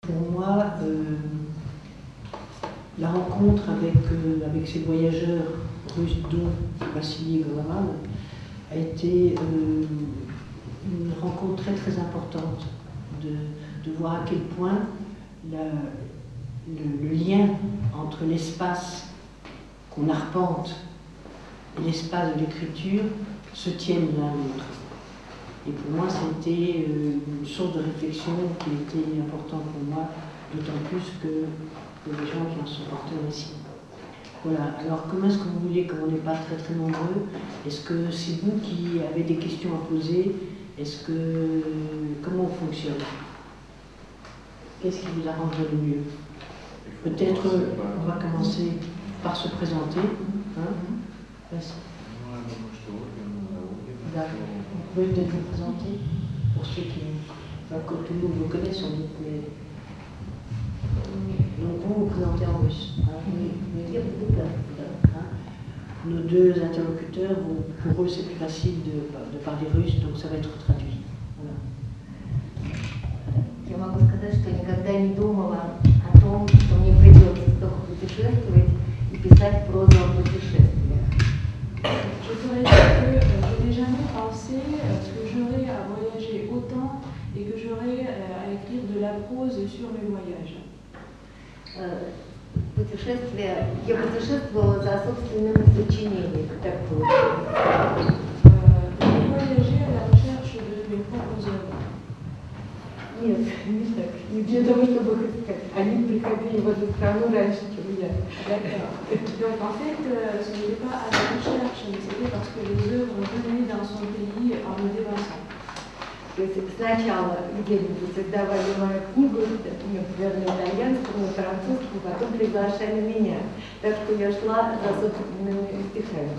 Pour moi, la rencontre avec ces voyageurs russes, dont Vassili Goloman, a été une rencontre très très importante, de voir à quel point le lien entre l'espace qu'on arpente et l'espace de l'écriture se tiennent l'un l'autre. Et pour moi, c'était une source de réflexion qui était importante pour moi, d'autant plus que les gens qui en sont porteurs ici. Voilà, alors comment est-ce que vous voulez, comme on n'est pas très très nombreux, est-ce que c'est vous qui avez des questions à poser? Comment on fonctionne? Qu'est-ce qui vous arrangerait le mieux? Peut-être on va commencer par se présenter. Merci. Vous pouvez peut-être vous présenter pour ceux qui, que tout le monde vous connaît sans doute, mais donc vous vous présentez en russe. Nos deux interlocuteurs, pour eux c'est plus facile de parler russe, donc ça va être traduit. Voilà. Я могу сказать, что никогда не думала о том, что мне придется столько путешествовать и писать прозу о путешествиях. Je pourrais dire que je n'ai jamais pensé que j'aurais à voyager autant et que j'aurais à écrire de la prose sur mes voyages. Путешествия, я путешествовала за собственными сочинениями, так получилось. J'ai voyagé à la recherche de mes propres œuvres. Нет, не так. Не для того, чтобы их искать. Они приходили в эту страну раньше, чем я. D'accord. Donc en fait, ce n'était pas à la recherche, mais c'était parce que les œuvres venaient dans son pays en me dépassant. То есть сначала где-нибудь создавали мою книгу, например, на итальянском, на французском, потом приглашали меня. Так что я шла за собственными стихами.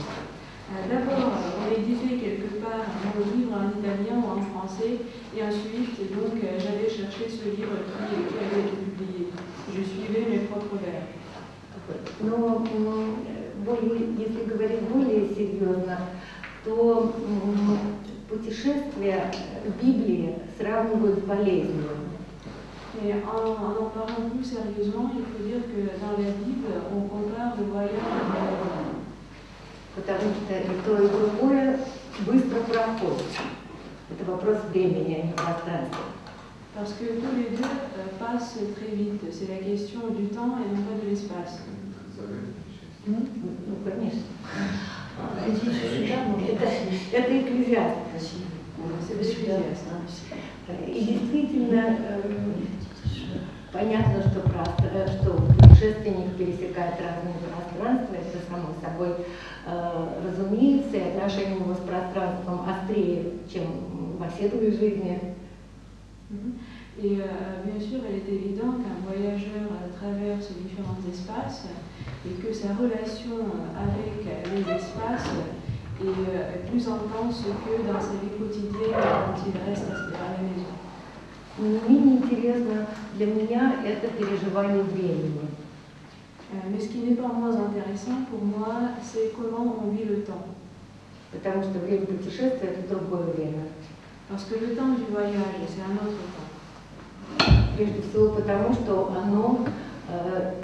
D'abord, on éditait quelque part mon livre en italien ou en français, et ensuite, donc, j'allais chercher ce livre qui avait été publié. Je suivais mes propres vers. Но если говорить более серьезно, то путешествия в Библии сравнивают с болезнью. Mais en parlant plus sérieusement, il faut dire que dans la Bible, on compare le voyage à la maladie. Потому что и то, и другое быстро проходит. Это вопрос времени, а не пространства. Parce que tous les deux passent très vite. C'est la question du temps et non pas de l'espace. Ну, конечно. Это экклезиаст. И действительно понятно, что путешественник пересекает разные пространства, это само собой разумеется, и отношение его с пространством острее, чем в оседлой жизни. Et bien sûr, il est évident qu'un voyageur traverse différents espaces et que sa relation avec les espaces est plus intense que dans sa vie quotidienne quand il reste à la maison. Не менее интересно для меня это переживание времени. Mais ce qui n'est pas moins intéressant pour moi, c'est comment on vit le temps. Потому что время путешествия – это другое время. Parce que le temps du voyage, c'est un autre temps. Прежде всего потому, что оно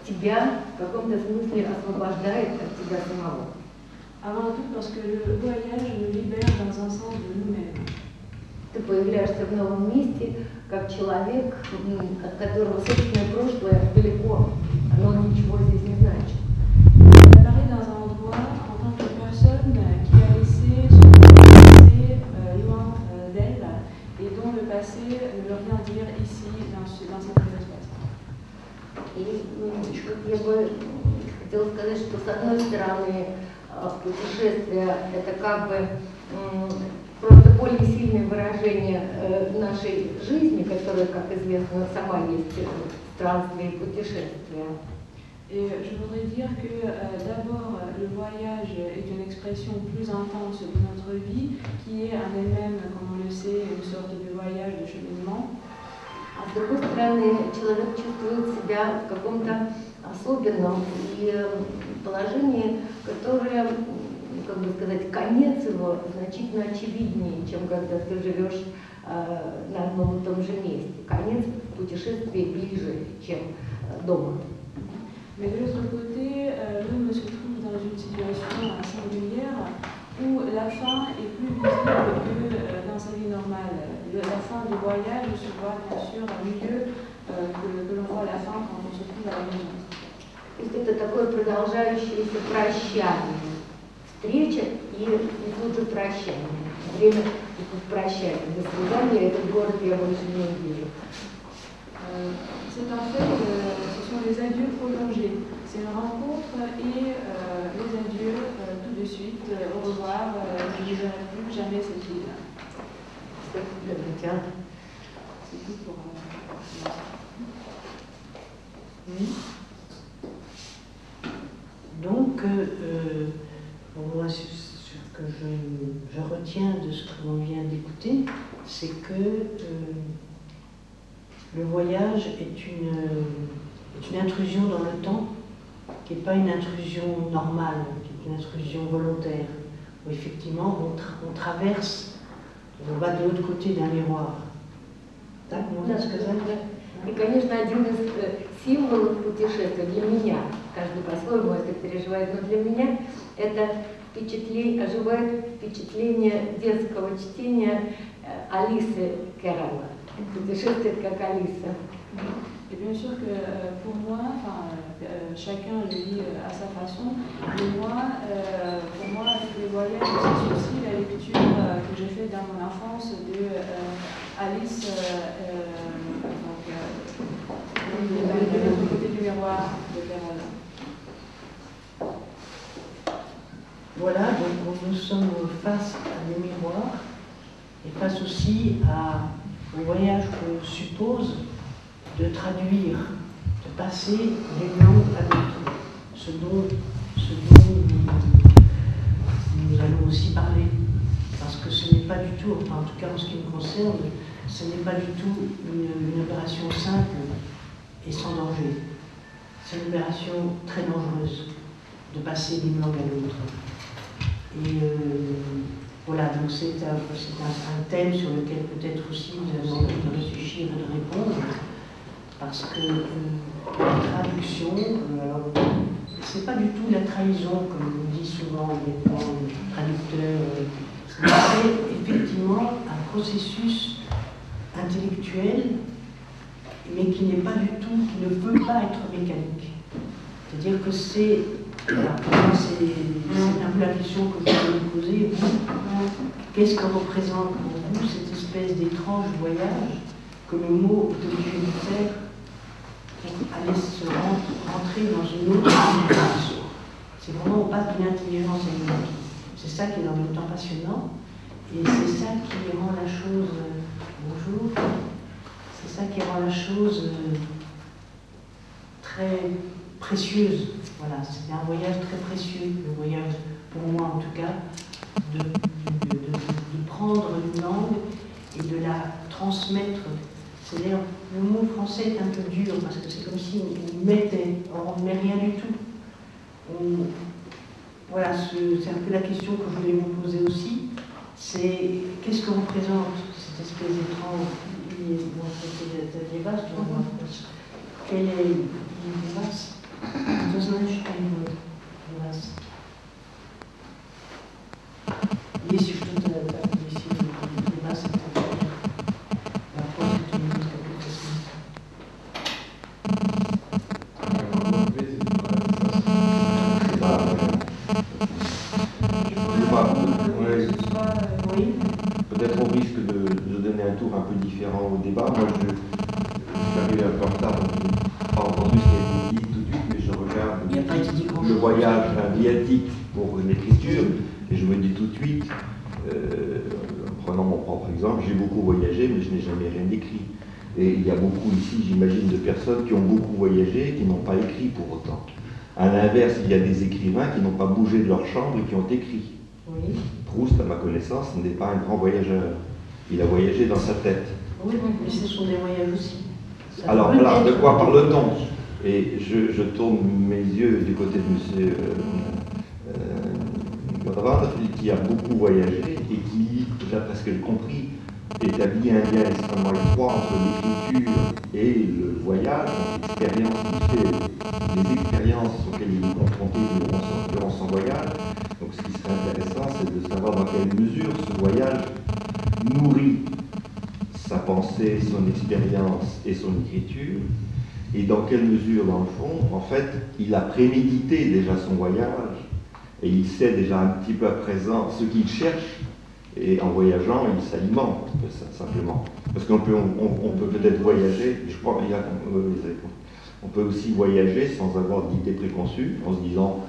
тебя в каком-то смысле освобождает от тебя самого. Avant tout parce que le voyage nous libère dans un sens de nous-mêmes. Ты появляешься в новом месте, как человек, от которого собственное прошлое далеко, оно ничего здесь не значит. On apparaît dans un endroit en tant que personne qui a laissé son passé loin d'elle et dont le passé ne veut rien dire ici, dans cet espace. И я бы хотела сказать, что с одной стороны путешествие – это как бы просто более сильное выражение нашей жизни, которая, как известно, сама есть странствие и putешествие. Et je voudrais dire que d'abord, le voyage est une expression plus intense de notre vie, qui est en elle-même, comme on le sait, une sorte de voyage de cheminement. А с другой стороны, человек чувствует себя в каком-то особенном положении, которое, как бы сказать, конец его значительно очевиднее, чем когда ты живешь на одном и том же месте. Конец путешествия ближе, чем дома. Mais de l'autre côté, l'homme se trouve dans une situation singulière où la faim est plus visible que dans sa vie normale. La faim du voyage se voit bien sûr mieux que l'on voit la faim quand on se trouve à la maison. То есть это такое продолжающееся прощание. Встреча и тут же прощание. Время прощания. До свидания, этот город я больше не увижу. C'est en fait, ce sont les adieux prolongés. C'est une rencontre et les adieux tout de suite. Au revoir, je ne verrai plus jamais cette ville. C'est tout pour oui. Donc, moi, ce que je retiens de ce que l'on vient d'écouter, c'est que le voyage est une intrusion dans le temps, qui n'est pas une intrusion normale, qui est une intrusion volontaire, où effectivement on traverse, on va de l'autre côté d'un miroir. Так, можно сказать? И, конечно, один из символов путешествия для меня, каждый по-своему это переживает, но для меня это оживает впечатление детского чтения Алисы Керрола. Путешествие как Алиса. Et bien sûr que pour moi, chacun le vit à sa façon, mais moi, pour moi, le voyage, c'est aussi la lecture que j'ai faite dans mon enfance de Alice, de l'autre côté du miroir de Kerrola. Voilà, donc nous sommes face à des miroirs et face aussi au voyage que suppose de traduire, de passer d'une langue à l'autre, ce dont nous allons aussi parler, parce que ce n'est pas du tout, enfin en tout cas en ce qui me concerne, ce n'est pas du tout une opération simple et sans danger. C'est une opération très dangereuse de passer d'une langue à l'autre. Et voilà, donc c'est un thème sur lequel peut-être aussi vous avez envie de réfléchir et de répondre, parce que la traduction, c'est pas du tout la trahison, comme on dit souvent les traducteurs, c'est effectivement un processus intellectuel, mais qui n'est pas du tout, qui ne peut pas être mécanique. C'est-à-dire que c'est, voilà, pour moi c'est un peu la question que je voulais vous poser, qu'est-ce que représente pour vous cette espèce d'étrange voyage que le mot est obligé de faire pour aller se rentrer dans une autre intelligence. C'est vraiment on passe d'une intelligence à une autre. C'est ça qui est en même temps passionnant et c'est ça qui rend la chose, bonjour, c'est ça qui rend la chose très précieuse. Voilà, c'est un voyage très précieux, le voyage pour moi en tout cas, de prendre une langue et de la transmettre. C'est-à-dire, le mot français est un peu dur parce que c'est comme si on mettait, or on ne met rien du tout. Voilà, c'est un peu la question que je voulais vous poser aussi. C'est qu'est-ce que représente cette espèce d'étrange quel est l'Ivas? To znaczy Ivas. Есть что-то, если Ивас это вопрос, который имеет какой-то смысл. Peut-être au risque de donner un tour un peu différent au débat. Moi, je suis arrivé un peu en retard, donc je n'ai pas entendu ce qui a été dit tout de suite, mais je regarde le voyage médiatique pour l'écriture, et je me dis tout de suite, en prenant mon propre exemple, j'ai beaucoup voyagé, mais je n'ai jamais rien écrit. Et il y a beaucoup ici, j'imagine, de personnes qui ont beaucoup voyagé et qui n'ont pas écrit pour autant. À l'inverse, il y a des écrivains qui n'ont pas bougé de leur chambre et qui ont écrit. Oui. Proust, à ma connaissance, n'est pas un grand voyageur. Il a voyagé dans sa tête. Oui, mais ce sont des voyages aussi. Ça alors voilà, de quoi parle-t-on? Et je tourne mes yeux du côté de M. Godard, qui a beaucoup voyagé et qui, d'après ce que j'ai compris, établit un lien extrêmement étroit entre l'écriture et le voyage, l'expérience qu'il fait, les expériences auxquelles il est confronté durant son voyage. Donc ce qui serait intéressant, c'est de savoir dans quelle mesure ce voyage nourrit sa pensée, son expérience et son écriture, et dans quelle mesure, dans le fond, en fait, il a prémédité déjà son voyage, et il sait déjà un petit peu à présent ce qu'il cherche, et en voyageant, il s'alimente, simplement. Parce qu'on peut, on peut peut-être voyager, je crois, on peut aussi voyager sans avoir d'idées préconçues, en se disant,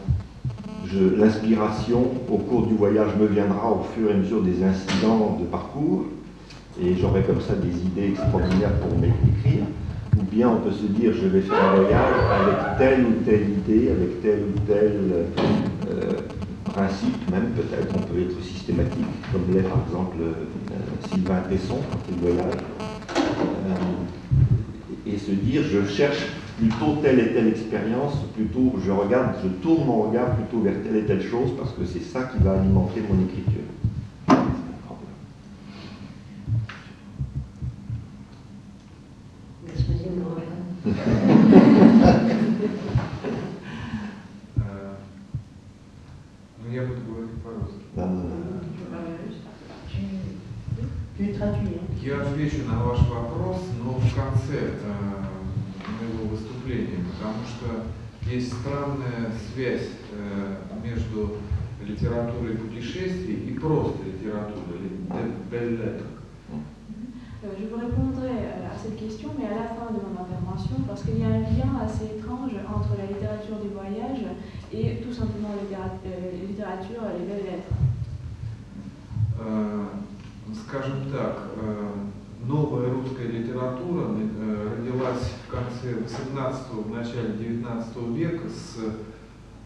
l'inspiration au cours du voyage me viendra au fur et à mesure des incidents de parcours, et j'aurai comme ça des idées extraordinaires pour m'écrire. Ou bien on peut se dire, je vais faire un voyage avec telle ou telle idée, avec tel ou tel principe, même peut-être, on peut être systématique, comme l'est par exemple Sylvain Tesson quand il voyage, et se dire, je cherche plutôt telle et telle expérience, plutôt je tourne mon regard plutôt vers telle et telle chose, parce que c'est ça qui va alimenter mon écriture. Я буду говорить по-русски. Я отвечу на ваш вопрос, но в конце моего выступления, потому что есть странная связь между литературой путешествий и просто литературой, belles lettres. Je vous répondrai à cette question, mais à la fin de mon intervention, parce qu'il y a un lien assez étrange entre la littérature du voyage et tout simplement la littérature, les belles lettres. Скажем так, новая русская литература родилась в конце 18-го, в начале 19 века с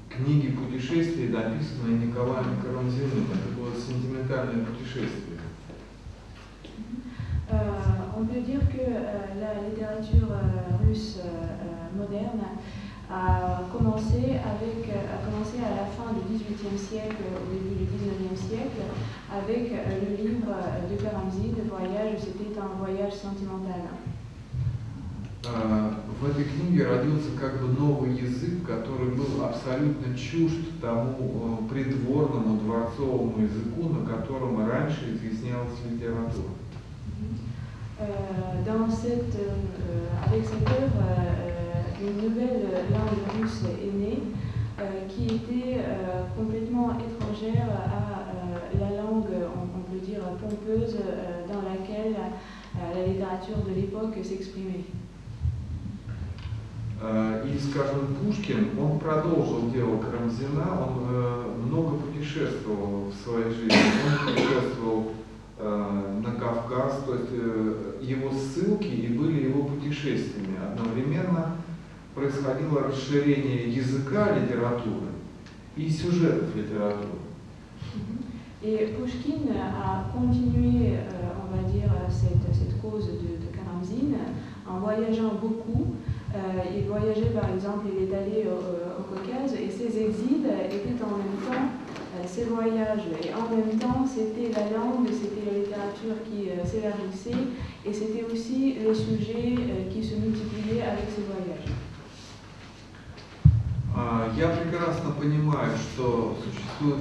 книги путешествий, написанной Николаем Карамзиным. Это было сентиментальное путешествие. On peut dire que la littérature russe moderne a commencé à la fin du XVIIIe siècle, au début du XIXe siècle, avec le livre de Karamzin, le voyage, c'était un voyage sentimental. В этой книге родился как бы новый язык, который был абсолютно чужд тому придворному дворцовому языку, на котором раньше изъяснялась литература. Avec cette œuvre, une nouvelle langue russe est née, qui était complètement étrangère à la langue, on peut dire, pompeuse, dans laquelle la littérature de l'époque s'exprimait. И, скажем, Пушкин, он продолжил дело Карамзина, он много путешествовал в своей жизни, он путешествовал на Кавказ, то есть его ссылки и были его путешествиями. Одновременно происходило расширение языка литературы и сюжетов литературы. Et Pushkin a continué, on va dire, cette cause de Karamzin en voyageant beaucoup. Il voyageait par exemple, il est allé au Caucase et ses exils étaient en même temps ses voyages. Et en même temps, c'était la langue, c'était la littérature qui s'élargissait et c'était aussi les sujets qui se multipliaient avec ces voyages. Я прекрасно понимаю, что существует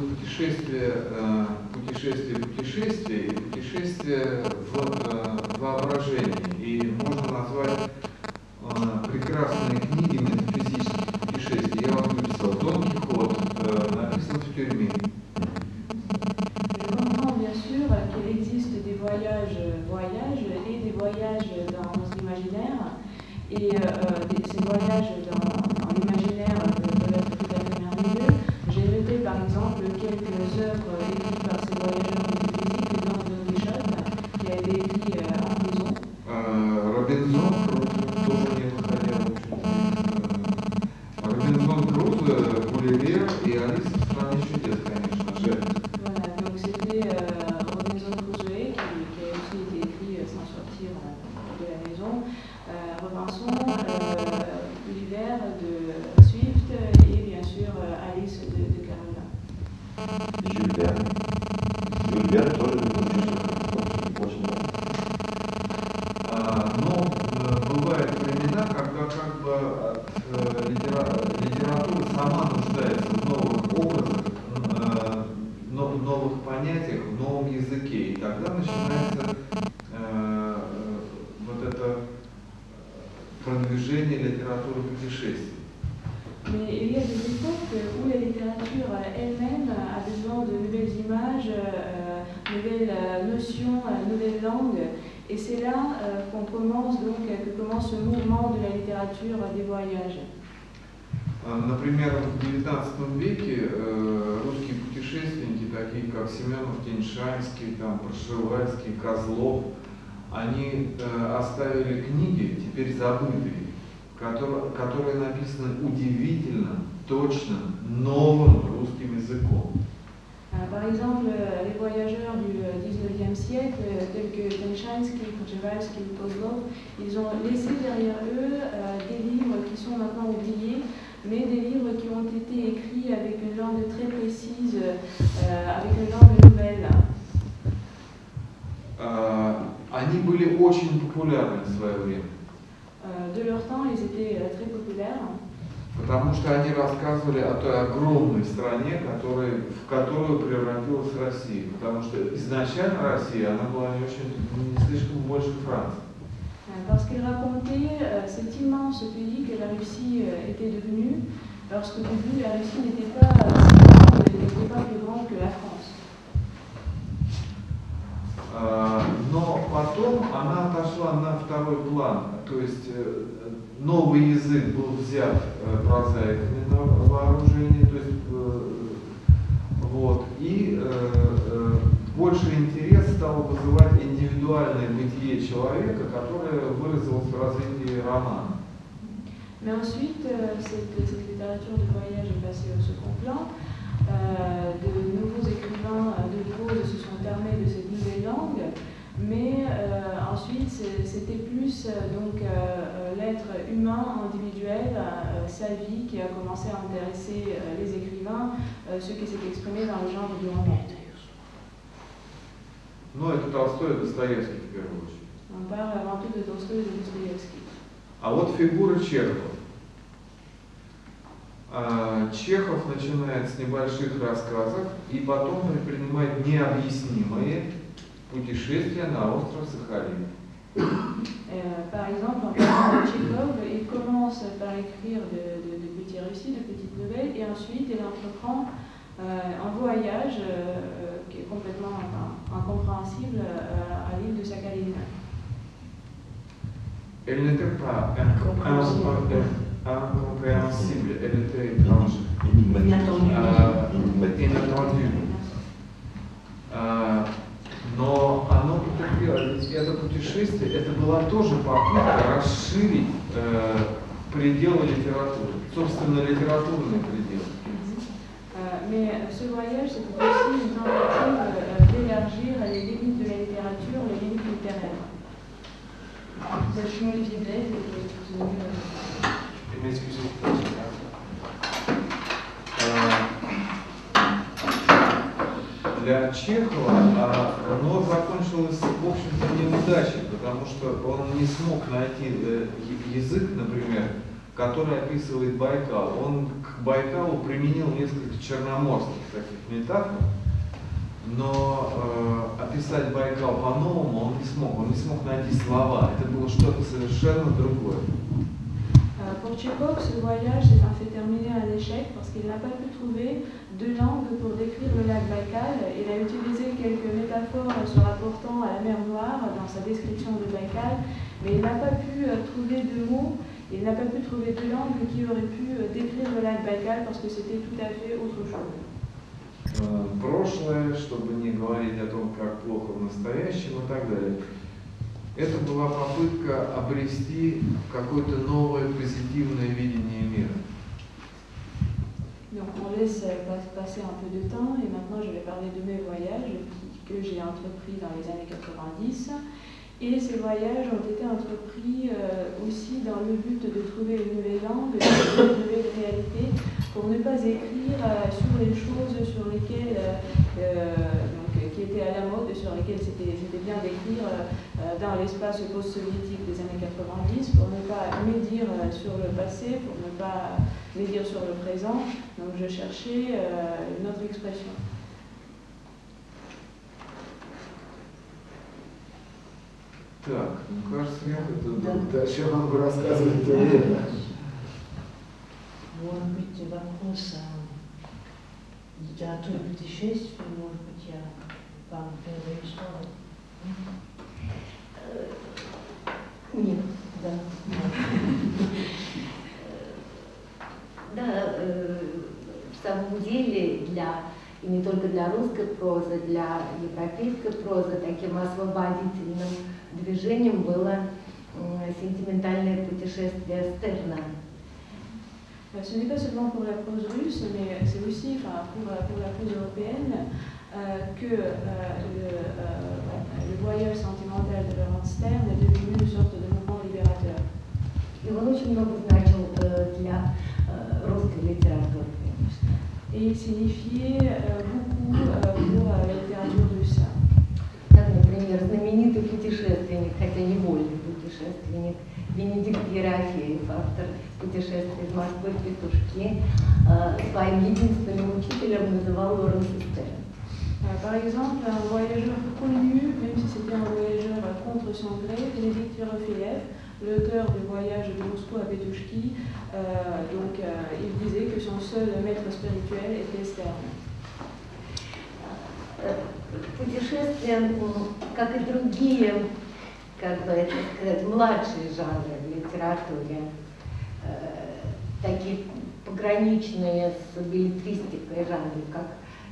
путешествие и путешествие в воображении. И можно назвать прекрасные книги метафизических путешествий. Я вам написал Дон Кихот, написан в тюрьме. Je comprends bien sûr qu'il existe des voyages et des voyages dans l'imaginaire. Et ces voyages dans l'imaginaire peuvent être tout à fait merveilleux. J'ai noté par exemple quelques œuvres écrites par ces voyageurs métaphysiques dans Don Quichotte, qui a été écrit en prison. Робинзон тоже не выходил. Робинзон Крузо, Гулливер и Алиса в стране чудес, конечно же. Voilà, donc c'était Robinson Crusoe qui a aussi été écrit sans sortir de la maison. Robinson, Gulliver de Swift et bien sûr Alice de Carola. Jules Verne. Jules Verne, toi, je ne sais pas. литература сама нуждается в новых образах, новых понятиях, в новом языке. И тогда начинается вот это продвижение литературы путешествий. Mais il y a des époques où la littérature elle-même a besoin de nouvelles images, nouvelles notions, nouvelles langues. Et c'est là que commence ce mouvement de la littérature des voyages. Например, в XIX веке русские путешественники, такие как Семенов, Теньшанский, Прошивальский, Козлов, они оставили книги, теперь забытые, которые написаны удивительно, точным, новым русским языком. Par exemple, les voyageurs du XIXe siècle, tels que Tenshansky, Przewalski ou Kozlov, ils ont laissé derrière eux des livres qui sont maintenant oubliés, mais des livres qui ont été écrits avec une langue très précise, avec une langue nouvelle. Они были очень популярны в свое время. De leur temps, ils étaient très populaires. Потому что они рассказывали о той огромной стране, в которую превратилась Россия. Потому что изначально Россия, она была не слишком больше Франции. Parce qu'ils racontaient cet immense pays que la Russie était devenue, parce qu'au début, la Russie n'était pas plus grande que la France. Но потом она отошла на второй план, то есть новый язык был взят прозаиками на вооружение, то есть и больше интерес стало вызывать индивидуальное бытие человека, которое выразилось в развитии романа. Mais ensuite, cette littérature de voyage est passée au second plan. De nouveaux écrivains de prose se sont armés de cette nouvelle langue, mais ensuite c'était plus l'être humain individuel, sa vie qui a commencé à intéresser les écrivains, ce qui s'est exprimé dans le genre du roman. Ну, это Толстой и Достоевский в первую очередь. On parle avant tout de Tolstoï et de Dostoïevski. А вот фигура Чехова. Чехов начинает с небольших рассказов и потом предпринимает необъяснимые путешествия на остров Сахалин. Par exemple, en parlant de Tchekhov, il commence par écrire de petits récits, de petites nouvelles, et ensuite il entreprend un voyage qui est complètement incompréhensible à l'île de Sakhalin. Elle n'était pas incompréhensible, elle était étrange. Inattendu. Но оно потерпело, ведь это путешествие, это была тоже попытка расширить пределы литературы, собственно, литературные пределы. Mais ce voyage, c'est aussi une tentative d'élargir les limites de la littérature, les limites littéraires. Zachement Olivier Blaise, Excusez. Для Чехова оно закончилось, в общем-то, неудачей, потому что он не смог найти язык, например, который описывает Байкал. Он к Байкалу применил несколько черноморских таких метафор, но описать Байкал по-новому он не смог найти слова. Это было что-то совершенно другое. Pour Tchekhov, ce voyage s'est en fait terminé à un échec parce qu'il n'a pas pu trouver de langue pour décrire le lac Baïkal. Il a utilisé quelques métaphores se rapportant à la mer Noire dans sa description de Baïkal, mais il n'a pas pu trouver de mots, il n'a pas pu trouver de langue qui aurait pu décrire le lac Baïkal parce que c'était tout à fait autre chose. Прошлое, чтобы не говорить о том, как плохо в настоящем и так далее. Это была попытка обрести какое-то новое позитивное видение мира. Donc on laisse passer un peu de temps et maintenant je vais parler de mes voyages que j'ai entrepris dans les années 90. Et ces voyages ont été entrepris aussi dans le but de trouver une nouvelle langue, une nouvelle réalité, pour ne pas écrire sur les choses sur lesquelles, qui étaient étaient à la mode et sur lesquels c'était bien d'écrire dans l'espace post-soviétique des années 90 pour ne pas médire sur le passé, pour ne pas médire sur le présent. Donc je cherchais une autre expression. Так, кажется, нет, это о чем вам рассказывать то время. Может быть, вопрос о литературе путешествий, может быть, я вам передаю слово. Нет, да. Да, в самом деле и не только для русской прозы, для европейской прозы таким освободительным движением было сентиментальное путешествие Стерна. Ce n'est pas seulement pour la prose russe, mais c'est aussi pour la prose européenne que le voyage sentimental de Laurent Stern est devenu une sorte de mouvement libérateur. И он очень много значил для русской литературы, конечно. Et il signifiait beaucoup pour la littérature russe. Так, например, знаменитый путешественник, хотя невольный путешественник, Венедикт Ерофеев, автор «Путешествия из Москвы в Петушки», своим единственным учителем называл Лоренса Стерна. Par exemple, un voyageur connu, même si c'était un voyageur contre son gré, Venidik Yerofeyev, l'auteur du voyage de Moscou à Petouchki, il disait que son seul maître spirituel était Stern. Путешествия, как и другие, как бы это сказать, младшие жанры в литературе, такие пограничные с беллетристикой жанры, как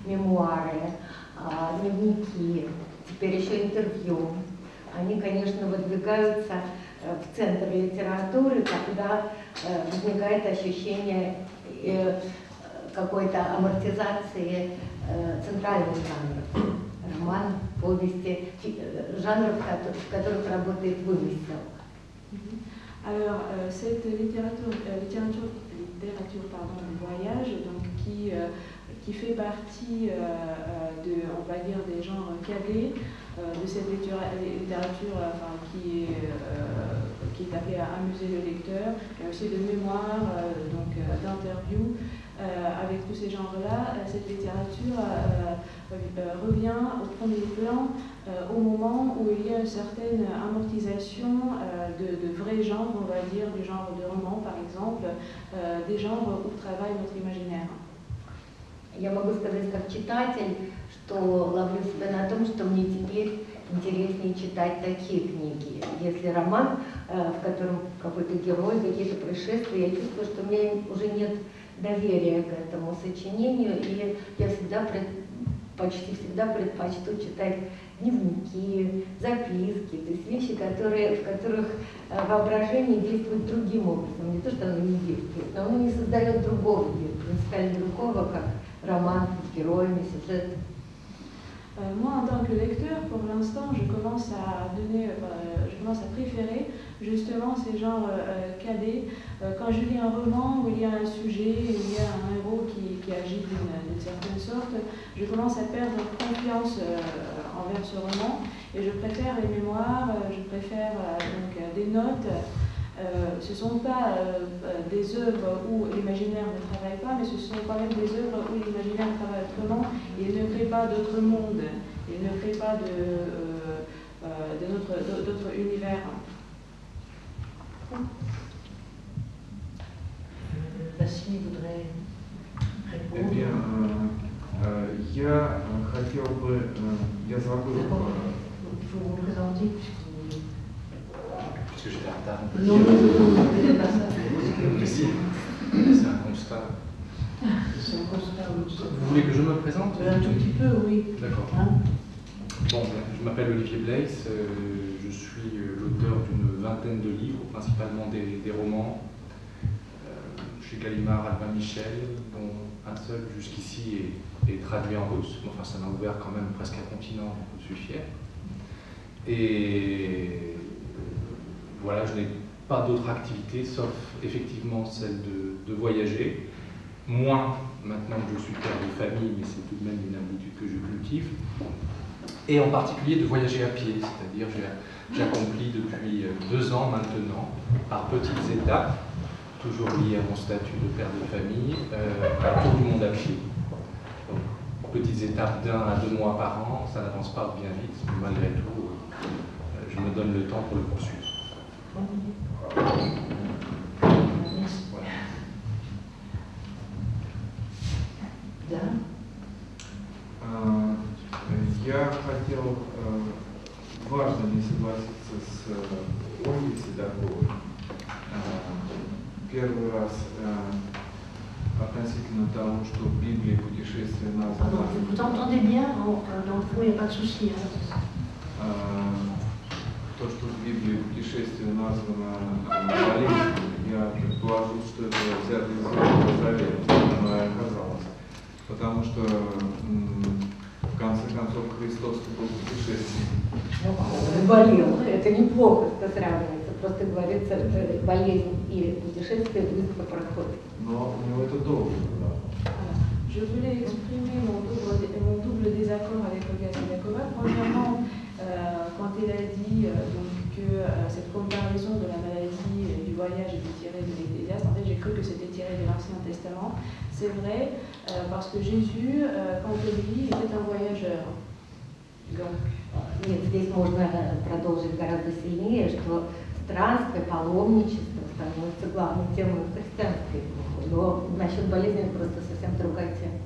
мемуары, дневники, теперь еще интервью, они, конечно, выдвигаются в центр литературы, когда возникает ощущение какой-то амортизации центральных жанров, роман, повести, жанров, в которых работает вымысел. Alors, cette littérature du voyage, donc, qui fait partie on va dire, des genres cadets de cette littérature qui est appelée à amuser le lecteur, mais aussi de mémoire, d'interviews. Avec tous ces genres-là, cette littérature revient au premier plan au moment où il y a une certaine amortisation de vrais genres, on va dire, du genre de roman par exemple, des genres où travaille notre imaginaire. Я могу сказать как читатель, что ловлю себя на том, что мне теперь интереснее читать такие книги. Если роман, в котором какой-то герой, какие-то происшествия, я чувствую, что у меня уже нет доверия к этому сочинению, и я почти всегда предпочту читать дневники, записки, то есть вещи, в которых воображение действует другим образом. Не то, что оно не действует, но оно не создает другого мира, принципиально другого, как роман с героями, сюжетом. Moi, en tant que lecteur, pour l'instant, je commence à préférer justement ces genres cadets. Quand je lis un roman où il y a un sujet, où il y a un héros qui agit d'une certaine sorte, je commence à perdre confiance envers ce roman et je préfère les mémoires, je préfère des notes. Ce ne sont pas des œuvres où l'imaginaire ne travaille pas, mais ce sont quand même des œuvres où l'imaginaire travaille autrement. Il ne crée pas d'autre monde, il ne crée pas d'autre univers. Vassili voudrait répondre. Eh bien, я хотел бы, я забыл. Il faut vous présenter Puisque j'étais en retard. Non, c'est pas ça. C'est un constat. C'est un constat, oui. Vous voulez que je me présente? Un tout petit peu, oui. D'accord. Hein? Bon, je m'appelle Olivier Blaise, je suis l'auteur d'une vingtaine de livres, principalement des romans, chez Gallimard, Albin Michel, dont un seul jusqu'ici est traduit en russe. Enfin, ça m'a ouvert quand même presque un continent, je suis fier. Et voilà, je n'ai pas d'autre activité, sauf effectivement celle de voyager. Moins maintenant que je suis père de famille, mais c'est tout de même une habitude que je cultive. et en particulier de voyager à pied, c'est-à-dire j'accomplis depuis 2 ans maintenant, par petites étapes, toujours liées à mon statut de père de famille, un tour du monde à pied. Donc, petites étapes d'1 à 2 mois par an, ça n'avance pas bien vite, mais malgré tout, je me donne le temps pour le poursuivre. Voilà. Да. Я хотел, важно не согласиться с Ольгой Седоковой. Первый раз относительно того, что в Библии путешествие названо. Vous entendez bien, dans le fond, il n'y a pas de souci. То, что в Библии путешествие названо болезнью, я предположил, что это взято из Ветхого Завета, оно и оказалось. Потому что в конце концов Христос был путешественником. Болел. Это неплохо, что сравнивается. Просто говорится, болезнь или путешествие быстро проходит. Но у него это долго было. Je voulais exprimer mon double désaccord avec Olga Седокова. Premièrement, quand elle a dit que cette comparaison de la maladie et du voyage était tirée de l'Ecclésiaste, en fait j'ai cru que c'était tiré de l'Ancien Testament. C'est vrai, parce que Jésus, quand il vit, était un voyageur. Donc, нет, здесь можно продолжить гораздо сильнее, что странствие, паломничество становится главной темой христианской эпохи. Но насчет болезни это просто совсем другая тема.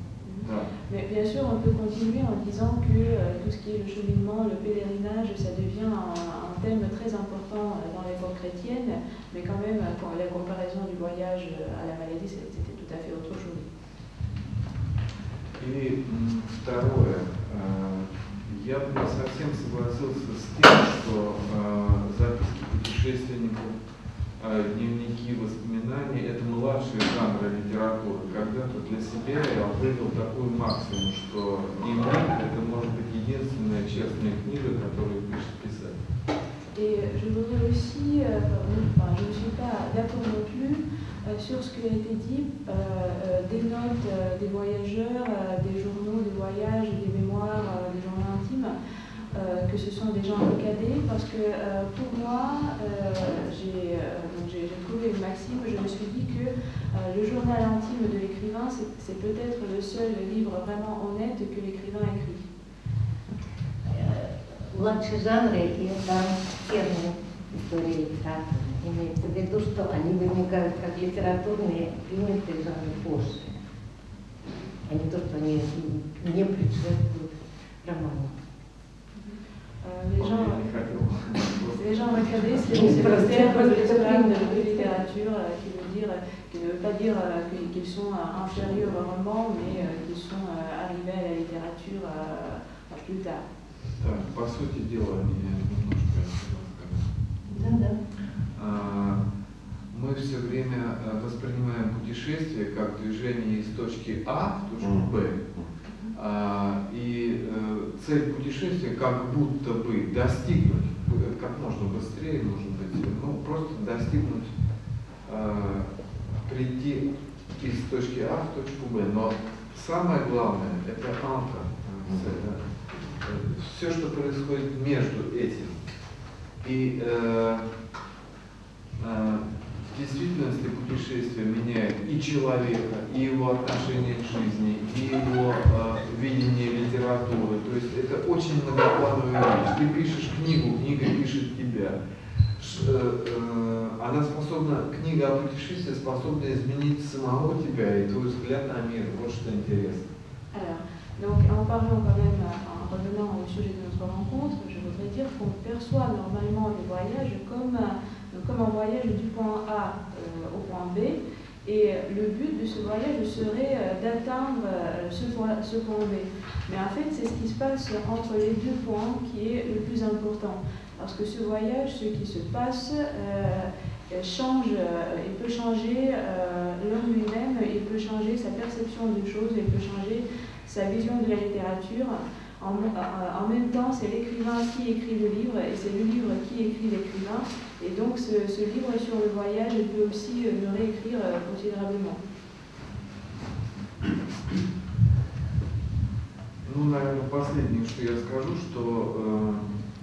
Mais bien sûr, on peut continuer en disant que tout ce qui est le cheminement, le pèlerinage, ça devient un thème très important dans l'époque chrétienne, mais quand même, la comparaison du voyage à la maladie, c'était tout à fait autre chose. И второе, я бы не совсем согласился с тем, что записки путешественников, дневники, воспоминания – это младший жанр литературы. Когда-то для себя я вывел такой максимум, что дневник – это может быть единственная честная книга, которую пишет писатель. Et je voudrais aussi, je ne suis pas d'accord non plus sur ce qui a été dit, des notes des voyageurs, des journaux de voyage, des mémoires, des journaux intimes, que ce sont des gens recadés, parce que pour moi, j'ai trouvé une maxime, je me suis dit que le journal intime de l'écrivain, c'est peut-être le seul livre vraiment honnête que l'écrivain écrit. Младшие жанры и это термин истории литературы. Имеется в виду, что они возникают как литературные принятые жанры позже, а не то, что они не предшествуют роману. Les gens recadés, c'est le terme de l'histoire de littérature qui ne veut pas dire qu'ils sont inférieurs au roman, mais qu'ils sont arrivés à la littérature plus tard. Да, по сути дела, я немножко хотел сказать. Мы все время воспринимаем путешествие как движение из точки А в точку Б. И цель путешествия как будто бы достигнуть, как можно быстрее, может быть, ну просто достигнуть, прийти из точки А в точку Б. Но самое главное – это антра. Все, что происходит между этим. И в действительности путешествие меняет и человека, и его отношение к жизни, и его видение литературы. То есть это очень многоплановая вещь. Ты пишешь книгу, книга пишет тебя. Она способна, книга о путешествии способна изменить самого тебя и твой взгляд на мир. Вот что интересно. Donc en parlant quand même, en revenant au sujet de notre rencontre, je voudrais dire qu'on perçoit normalement les voyages comme un voyage du point A au point B, et le but de ce voyage serait d'atteindre ce point B. Mais en fait, c'est ce qui se passe entre les deux points qui est le plus important, parce que ce voyage, ce qui se passe, change, il peut changer l'homme lui-même, il peut changer sa perception des choses, il peut changer sa vision de la littérature. En même temps, c'est l'écrivain qui écrit le livre et c'est le livre qui écrit l'écrivain. Et donc, ce livre sur le voyage peut aussi le réécrire considérablement. Ну, наверное, последнее, что я скажу, что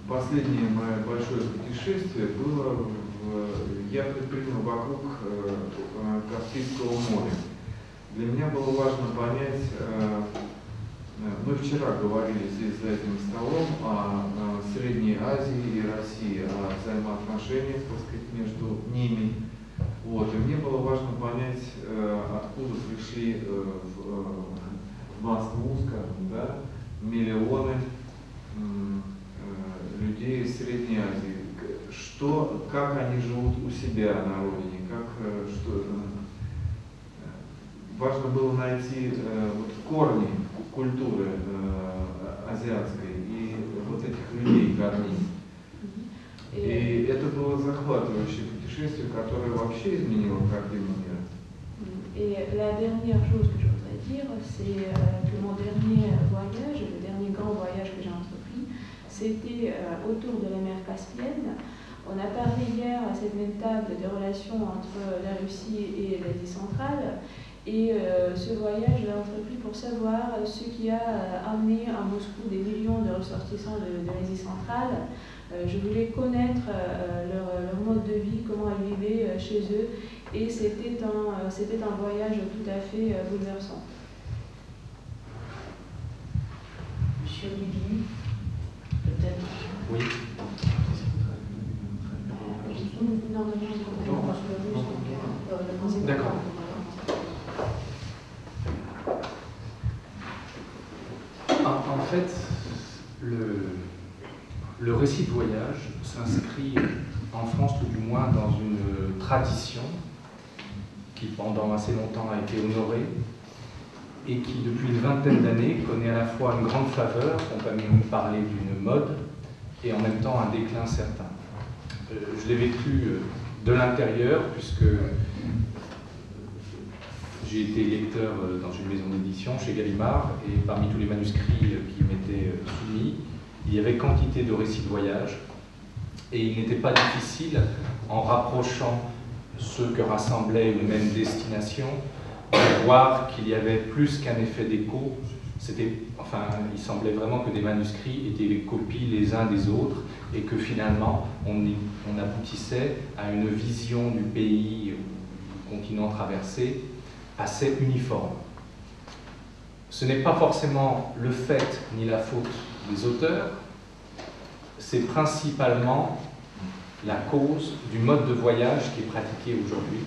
последнее мое большое путешествие было, я предпринял вокруг Каспийского моря. Для меня было важно понять, мы вчера говорили здесь за этим столом о Средней Азии и России, о взаимоотношениях, так сказать, между ними. Вот. И мне было важно понять, откуда пришли в Москву, скажем, да, миллионы людей из Средней Азии. Как они живут у себя на родине, важно было найти корни культуры азиатской и вот этих людей корней. И это было захватывающее путешествие, которое вообще изменило картину мира. Et la dernière chose que je voudrais dire, c'est que mon dernier voyage, le dernier grand voyage que j'ai entrepris, c'était autour de la mer Caspienne. On a parlé hier à cette même table des relations entre la Russie et l'Asie centrale. Et ce voyage, je l'ai entrepris pour savoir ce qui a amené à Moscou des millions de ressortissants de l'Asie centrale. Je voulais connaître leur mode de vie, comment ils vivaient chez eux. Et c'était un voyage tout à fait bouleversant. Monsieur Olivier, peut-être. Oui. D'accord. En fait, le récit de voyage s'inscrit en France tout du moins dans une tradition qui pendant assez longtemps a été honorée et qui depuis une vingtaine d'années connaît à la fois une grande faveur, on peut même parler d'une mode, et en même temps un déclin certain. Je l'ai vécu de l'intérieur puisque j'ai été lecteur dans une maison d'édition chez Gallimard, et parmi tous les manuscrits qui m'étaient soumis, il y avait quantité de récits de voyage, et il n'était pas difficile, en rapprochant ceux que rassemblaient une même destination, de voir qu'il y avait plus qu'un effet d'écho. Il semblait vraiment que des manuscrits étaient les copies les uns des autres, et que finalement on aboutissait à une vision du pays ou du continent traversé assez uniforme. Ce n'est pas forcément le fait ni la faute des auteurs, c'est principalement la cause du mode de voyage qui est pratiqué aujourd'hui.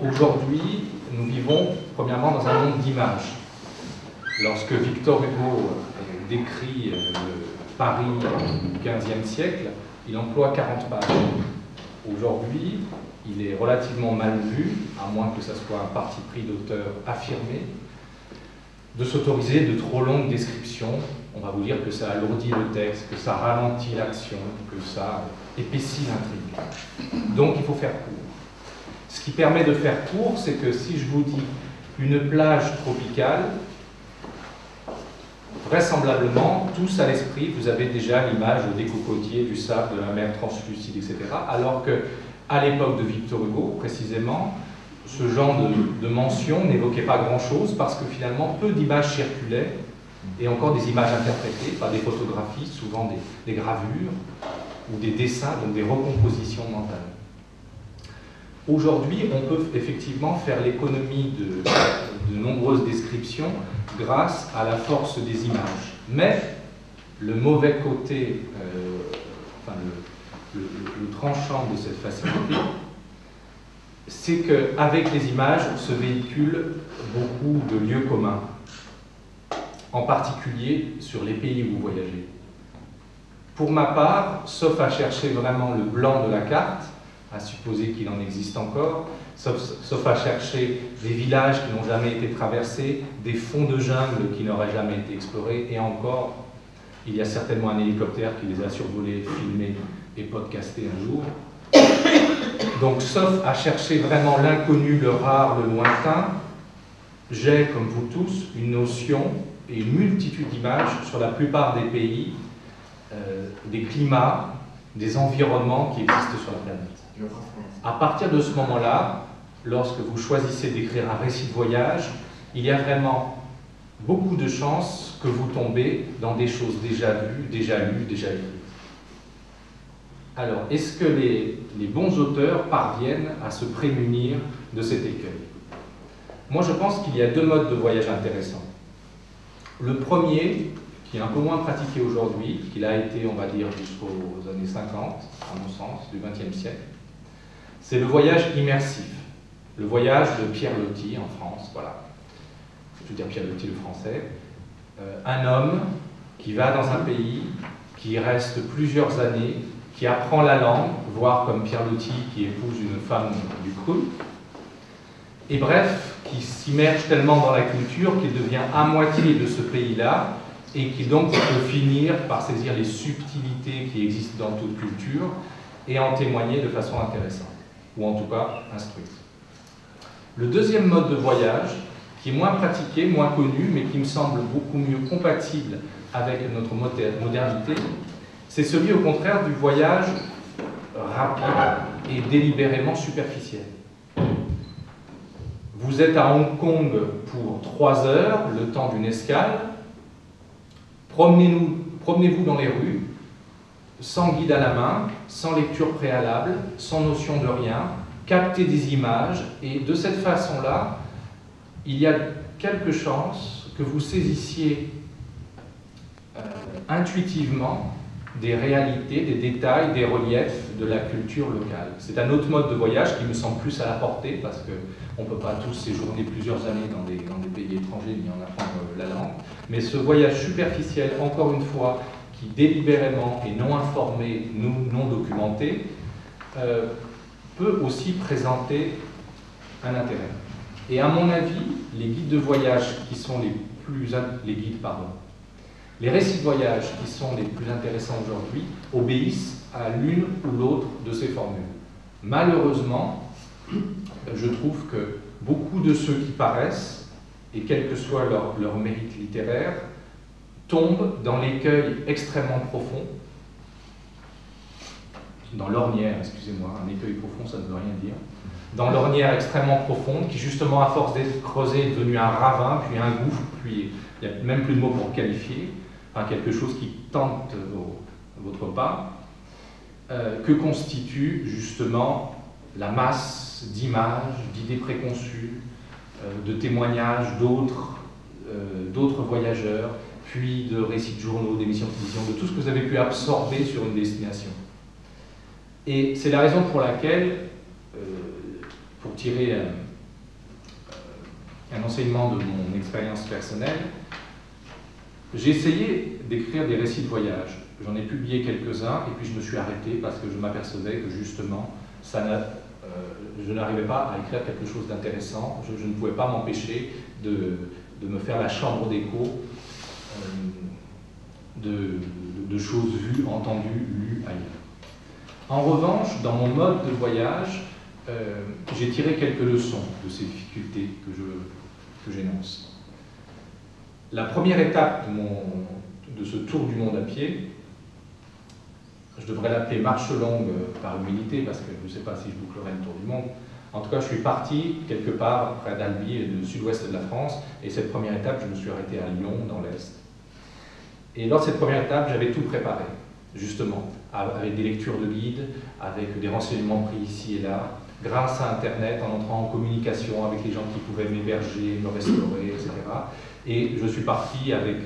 Aujourd'hui, nous vivons premièrement dans un monde d'images. Lorsque Victor Hugo décrit Paris du XVe siècle, il emploie 40 pages. Aujourd'hui, il est relativement mal vu, à moins que ce soit un parti pris d'auteur affirmé, de s'autoriser de trop longues descriptions. On va vous dire que ça alourdit le texte, que ça ralentit l'action, que ça épaissit l'intrigue. Donc il faut faire court. Ce qui permet de faire court, c'est que si je vous dis une plage tropicale, vraisemblablement, tous à l'esprit, vous avez déjà l'image des cocotiers, du sable, de la mer translucide, etc. Alors que à l'époque de Victor Hugo, précisément, ce genre de mention n'évoquait pas grand-chose parce que finalement, peu d'images circulaient, et encore des images interprétées par des photographies, souvent des gravures ou des dessins, donc des recompositions mentales. Aujourd'hui, on peut effectivement faire l'économie de nombreuses descriptions grâce à la force des images. Mais le mauvais côté, le tranchant de cette facilité, c'est qu'avec les images se véhiculent beaucoup de lieux communs, en particulier sur les pays où vous voyagez. Pour ma part, sauf à chercher vraiment le blanc de la carte, à supposer qu'il en existe encore, sauf à chercher des villages qui n'ont jamais été traversés, des fonds de jungle qui n'auraient jamais été explorés, et encore, il y a certainement un hélicoptère qui les a survolés, filmés et podcastés un jour. Donc, sauf à chercher vraiment l'inconnu, le rare, le lointain, j'ai, comme vous tous, une notion et une multitude d'images sur la plupart des pays, des climats, des environnements qui existent sur la planète. À partir de ce moment-là, lorsque vous choisissez d'écrire un récit de voyage, il y a vraiment beaucoup de chances que vous tombez dans des choses déjà vues, déjà lues, déjà écrites. Alors, est-ce que les bons auteurs parviennent à se prémunir de cet écueil? Moi, je pense qu'il y a deux modes de voyage intéressants. Le premier, qui est un peu moins pratiqué aujourd'hui, qu'il a été, on va dire, jusqu'aux années 50, à mon sens, du XXe siècle, c'est le voyage immersif. Le voyage de Pierre Loti en France, voilà. Je veux dire Pierre Loti le français. Un homme qui va dans un pays, qui reste plusieurs années, qui apprend la langue, voire comme Pierre Loti qui épouse une femme du Cru, et bref, qui s'immerge tellement dans la culture qu'il devient à moitié de ce pays-là, et qui donc peut finir par saisir les subtilités qui existent dans toute culture, et en témoigner de façon intéressante, ou en tout cas instruite. Le deuxième mode de voyage, qui est moins pratiqué, moins connu, mais qui me semble beaucoup mieux compatible avec notre modernité, c'est celui au contraire du voyage rapide et délibérément superficiel. Vous êtes à Hong Kong pour 3 heures, le temps d'une escale, promenez-vous dans les rues, sans guide à la main, sans lecture préalable, sans notion de rien, captez des images, et de cette façon-là, il y a quelques chances que vous saisissiez intuitivement des réalités, des détails, des reliefs de la culture locale. C'est un autre mode de voyage qui me semble plus à la portée, parce qu'on ne peut pas tous séjourner plusieurs années dans des pays étrangers ni en apprendre la langue. Mais ce voyage superficiel, encore une fois, qui délibérément est non informé, non documenté, peut aussi présenter un intérêt. Et à mon avis, les guides de voyage qui sont les récits de voyage qui sont les plus intéressants aujourd'hui obéissent à l'une ou l'autre de ces formules. Malheureusement, je trouve que beaucoup de ceux qui paraissent, et quel que soit leur mérite littéraire, tombent dans l'écueil extrêmement profond, dans l'ornière, excusez-moi, un écueil profond, ça ne veut rien dire, dans l'ornière extrêmement profonde, qui justement, à force d'être creusée, est devenue un ravin, puis un gouffre, puis il n'y a même plus de mots pour le qualifier, enfin quelque chose qui tente votre pas, que constitue justement la masse d'images, d'idées préconçues, de témoignages d'autres voyageurs, puis de récits de journaux, d'émissions de télévision, de tout ce que vous avez pu absorber sur une destination. Et c'est la raison pour laquelle, pour tirer un enseignement de mon expérience personnelle, j'ai essayé d'écrire des récits de voyage. J'en ai publié quelques-uns et puis je me suis arrêté parce que je m'apercevais que justement, je n'arrivais pas à écrire quelque chose d'intéressant. Je ne pouvais pas m'empêcher de me faire la chambre d'écho de choses vues, entendues, lues ailleurs. En revanche, dans mon mode de voyage, j'ai tiré quelques leçons de ces difficultés que j'énonce. La première étape de ce tour du monde à pied, je devrais l'appeler marche longue par humilité, parce que je ne sais pas si je bouclerai le tour du monde. En tout cas, je suis parti quelque part près d'Albi, le sud-ouest de la France, et cette première étape, je me suis arrêté à Lyon, dans l'Est. Et lors de cette première étape, j'avais tout préparé, justement, avec des lectures de guides, avec des renseignements pris ici et là, grâce à Internet, en entrant en communication avec les gens qui pouvaient m'héberger, me restaurer, etc. Et je suis parti avec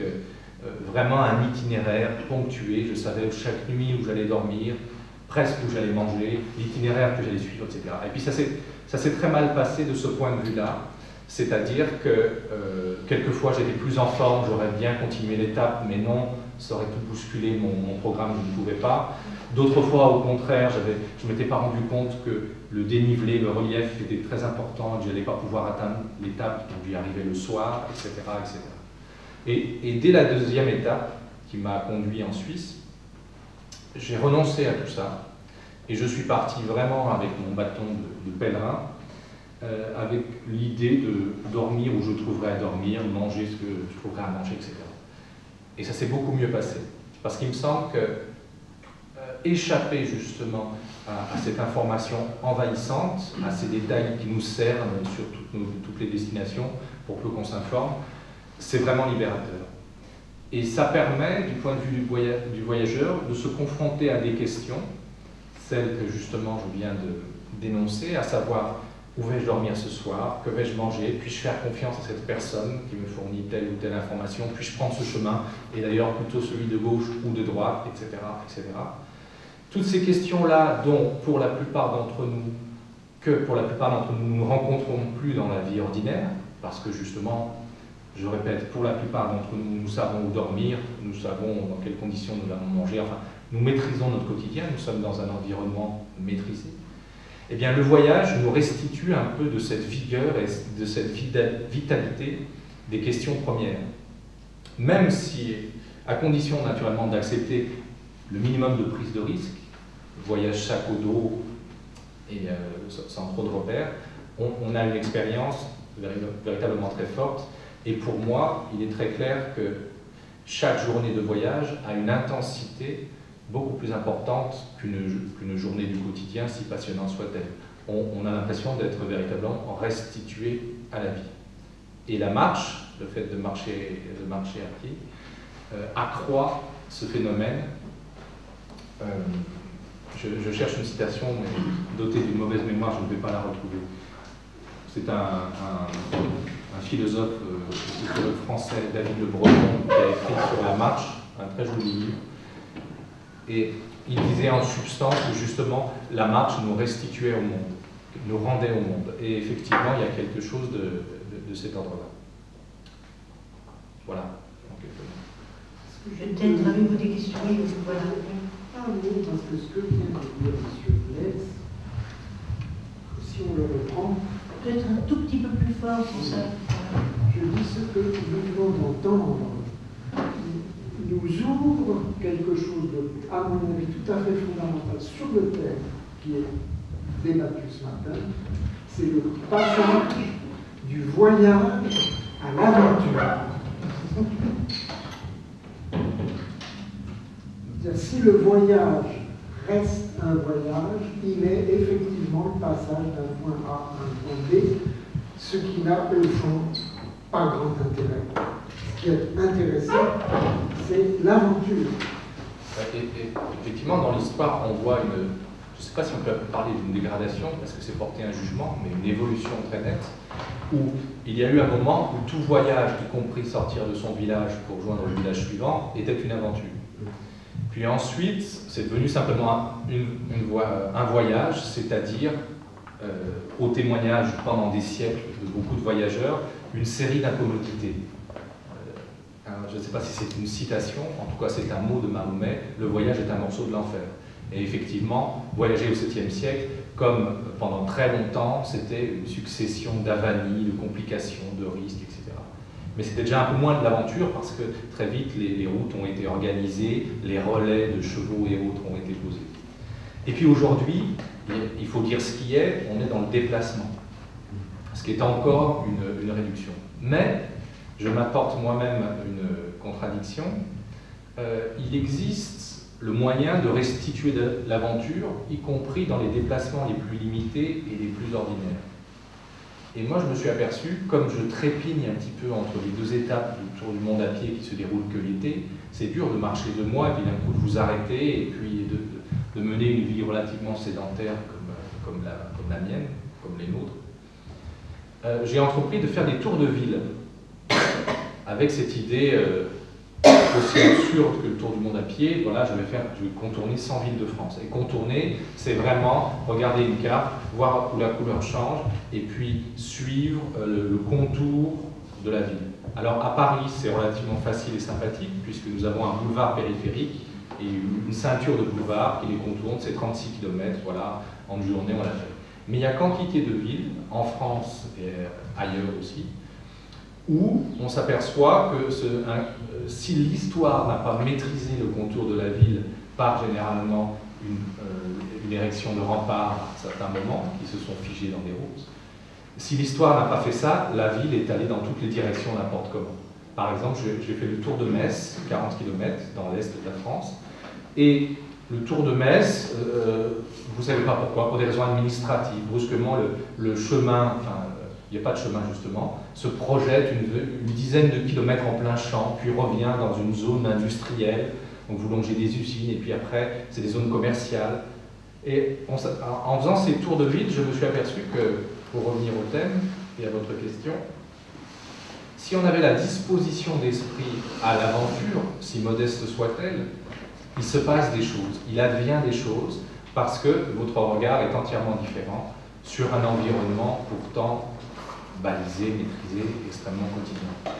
vraiment un itinéraire ponctué. Je savais chaque nuit où j'allais dormir, presque où j'allais manger, l'itinéraire que j'allais suivre, etc. Et puis ça s'est très mal passé de ce point de vue-là. C'est-à-dire que quelquefois j'étais plus en forme, j'aurais bien continué l'étape, mais non, ça aurait tout bousculé mon programme, je ne pouvais pas. D'autres fois, au contraire, je ne m'étais pas rendu compte que le dénivelé, le relief était très important, que je n'allais pas pouvoir atteindre l'étape, donc j'y arrivais le soir, etc. etc. Et dès la deuxième étape, qui m'a conduit en Suisse, j'ai renoncé à tout ça, et je suis parti vraiment avec mon bâton de pèlerin, avec l'idée de dormir où je trouverais à dormir, manger ce que je trouverais à manger, etc. Et ça s'est beaucoup mieux passé, parce qu'il me semble que échapper justement à cette information envahissante, à ces détails qui nous cernent sur toutes les destinations, pour peu qu'on s'informe, c'est vraiment libérateur. Et ça permet, du point de vue du voyageur, de se confronter à des questions, celles que justement je viens de dénoncer, à savoir où vais-je dormir ce soir, que vais-je manger, puis-je faire confiance à cette personne qui me fournit telle ou telle information, puis-je prendre ce chemin, et d'ailleurs plutôt celui de gauche ou de droite, etc. etc. Toutes ces questions-là, dont pour la plupart d'entre nous, nous ne rencontrons plus dans la vie ordinaire, parce que justement, je répète, pour la plupart d'entre nous, nous savons où dormir, nous savons dans quelles conditions nous allons manger, enfin, nous maîtrisons notre quotidien, nous sommes dans un environnement maîtrisé. Eh bien, le voyage nous restitue un peu de cette vigueur et de cette vitalité des questions premières. Même si, à condition naturellement d'accepter le minimum de prise de risque, voyage sac au dos et sans trop de repères, on a une expérience véritablement très forte. Et pour moi, il est très clair que chaque journée de voyage a une intensité beaucoup plus importante qu'une journée du quotidien, si passionnante soit-elle. On a l'impression d'être véritablement restitué à la vie. Et la marche, le fait de marcher à pied, accroît ce phénomène. Je cherche une citation, mais dotée d'une mauvaise mémoire, je ne vais pas la retrouver. C'est un philosophe sociologue français, David Le Breton, qui a écrit sur la marche, un très joli livre. Et il disait en substance que justement la marche nous restituait au monde, nous rendait au monde. Et effectivement, il y a quelque chose de cet ordre-là. Voilà, en quelques mots. Peut-être avez-vous des questions? Oui, voilà. Ah oui, parce que ce que vient de dire M. Blaise, si on le reprend, Peut-être un tout petit peu plus fort pour ça. je dis ce que nous venons d'entendre, nous ouvre quelque chose de, à mon avis, tout à fait fondamental sur le thème qui est débattu ce matin, c'est le passage du voyage à l'aventure. Si le voyage reste un voyage, il est effectivement le passage d'un point A à un point B, ce qui n'a au fond pas grand intérêt. Ce qui est intéressant, c'est l'aventure. Et effectivement, dans l'histoire, on voit je ne sais pas si on peut parler d'une dégradation, parce que c'est porter un jugement, mais une évolution très nette, où il y a eu un moment où tout voyage, y compris sortir de son village pour joindre le village suivant, était une aventure. Puis ensuite, c'est devenu simplement un voyage, c'est-à-dire, au témoignage pendant des siècles de beaucoup de voyageurs, une série d'incommodités. Je ne sais pas si c'est une citation, en tout cas c'est un mot de Mahomet, le voyage est un morceau de l'enfer. Et effectivement, voyager au 7e siècle, comme pendant très longtemps, c'était une succession d'avanies, de complications, de risques, etc. Mais c'était déjà un peu moins de l'aventure parce que très vite les routes ont été organisées, les relais de chevaux et autres ont été posés. Et puis aujourd'hui, il faut dire ce qui est, on est dans le déplacement, ce qui est encore une réduction. Mais, je m'apporte moi-même une contradiction, il existe le moyen de restituer de l'aventure, y compris dans les déplacements les plus limités et les plus ordinaires. Et moi, je me suis aperçu, comme je trépigne un petit peu entre les deux étapes du Tour du monde à pied qui se déroule que l'été, c'est dur de marcher 2 mois et puis d'un coup de vous arrêter et puis de mener une vie relativement sédentaire comme la mienne, comme les nôtres. J'ai entrepris de faire des tours de ville avec cette idée aussi absurde que le Tour du monde à pied. Voilà, je vais contourner 100 villes de France. Et contourner, c'est vraiment regarder une carte, voir où la couleur change, et puis suivre le contour de la ville. Alors à Paris, c'est relativement facile et sympathique, puisque nous avons un boulevard périphérique et une ceinture de boulevard qui les contourne, c'est 36 km, voilà, en une journée on l'a fait. Mais il y a quantité de villes, en France et ailleurs aussi, où on s'aperçoit que si l'histoire n'a pas maîtrisé le contour de la ville par généralement une érection de remparts à certains moments qui se sont figés dans des routes, si l'histoire n'a pas fait ça, la ville est allée dans toutes les directions n'importe comment. Par exemple, j'ai fait le tour de Metz, 40 km dans l'est de la France, et le tour de Metz, vous ne savez pas pourquoi, pour des raisons administratives, brusquement le chemin, enfin, il n'y a pas de chemin justement, se projette une dizaine de kilomètres en plein champ, puis revient dans une zone industrielle. Donc vous longez des usines, et puis après, c'est des zones commerciales. Et en faisant ces tours de ville, je me suis aperçu que, pour revenir au thème et à votre question, si on avait la disposition d'esprit à l'aventure, si modeste soit-elle, il se passe des choses, il advient des choses, parce que votre regard est entièrement différent sur un environnement pourtant balisé, maîtrisé, extrêmement quotidien.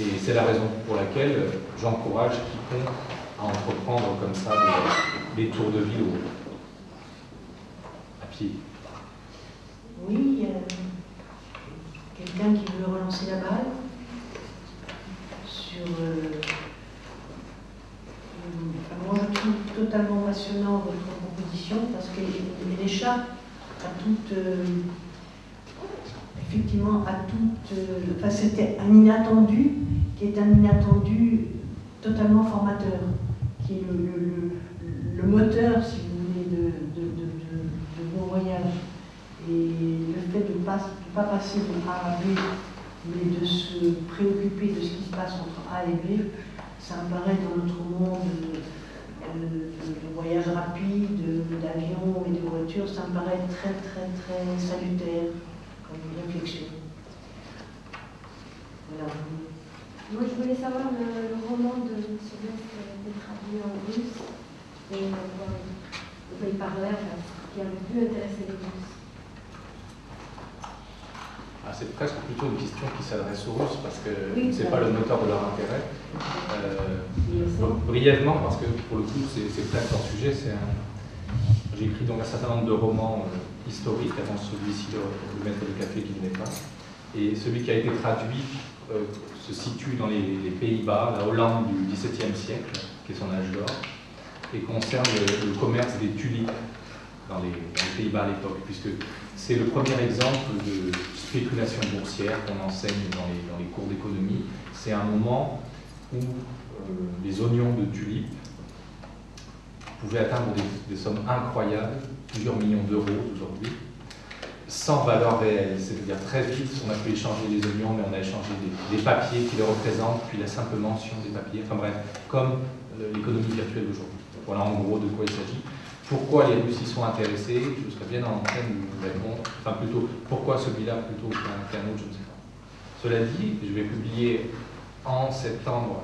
Et c'est la raison pour laquelle j'encourage quiconque à entreprendre comme ça des tours de ville à pied. Oui, quelqu'un qui veut relancer la balle sur... moi, je trouve totalement passionnant votre proposition parce qu'elle échappe à toute... effectivement, à toute... enfin, c'était un inattendu qui est un inattendu totalement formateur, qui est le moteur, si vous voulez, de vos voyages. Et le fait de ne pas passer de A à B, mais de se préoccuper de ce qui se passe entre A et B, ça me paraît dans notre monde de voyage rapide, d'avion et de voiture, ça me paraît très très très salutaire comme réflexion. Voilà. Moi, je voulais savoir le roman de M. Bess qui a été traduit en russe et vous pouvez parler, enfin, ce qui a le plus intéressé les Russes. Ah, c'est presque plutôt une question qui s'adresse aux Russes parce que oui, ce n'est pas le moteur de leur intérêt. Brièvement, parce que pour le coup, c'est presque leur sujet. J'ai écrit donc un certain nombre de romans historiques avant celui-ci de Maître de café qui venait pas. Et celui qui a été traduit se situe dans les Pays-Bas, la Hollande du XVIIe siècle, qui est son âge d'or, et concerne le commerce des tulipes dans les Pays-Bas à l'époque, puisque c'est le premier exemple de spéculation boursière qu'on enseigne dans les cours d'économie. C'est un moment où les oignons de tulipes pouvaient atteindre des sommes incroyables, plusieurs millions d'euros aujourd'hui, sans valeur réelle. C'est-à-dire très vite, on a pu échanger les oignons, mais on a échangé des papiers qui les représentent, puis la simple mention des papiers, enfin bref, comme l'économie virtuelle d'aujourd'hui. Voilà en gros de quoi il s'agit. Pourquoi les Russes y sont intéressés? Je serais bien en train de vous répondre. Enfin plutôt, pourquoi celui-là plutôt qu'un autre, je ne sais pas. Cela dit, je vais publier en septembre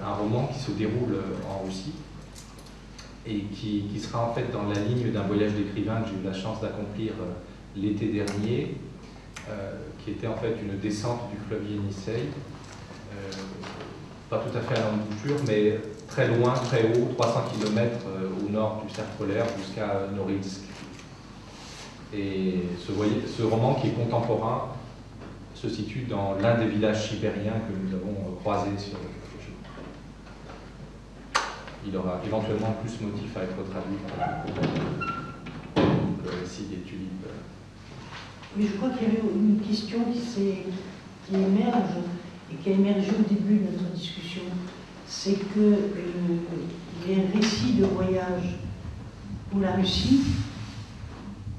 un roman qui se déroule en Russie et qui sera en fait dans la ligne d'un voyage d'écrivain que j'ai eu la chance d'accomplir l'été dernier, qui était en fait une descente du fleuve Yenisseï, pas tout à fait à l'embouchure, mais très loin, très haut, 300 km au nord du cercle polaire jusqu'à Norilsk. Et ce roman qui est contemporain se situe dans l'un des villages sibériens que nous avons croisés sur le chemin. Il aura éventuellement plus motif à être traduit donc le récit des tulipes. Mais je crois qu'il y avait une question qui émerge et qui a émergé au début de notre discussion. C'est que les récits de voyage pour la Russie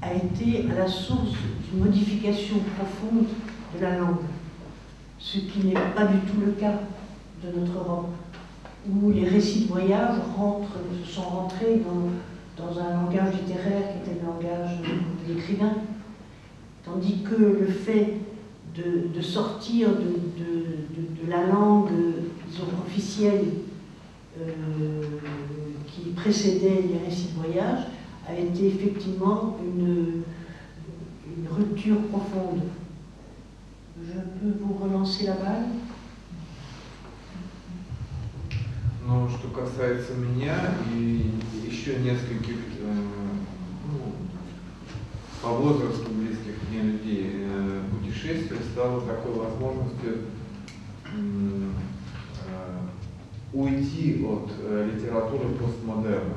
a été à la source d'une modification profonde de la langue, ce qui n'est pas du tout le cas de notre Europe, où les récits de voyage sont rentrés dans un langage littéraire qui était le langage de l'écrivain, tandis que le fait de sortir de la langue, disons, officielle qui précédait les récits de voyage a été effectivement une rupture profonde. Je peux vous relancer la balle? Но что касается меня и еще нескольких по возрасту близких мне людей, путешествие стало такой возможностью уйти от литературы постмодерна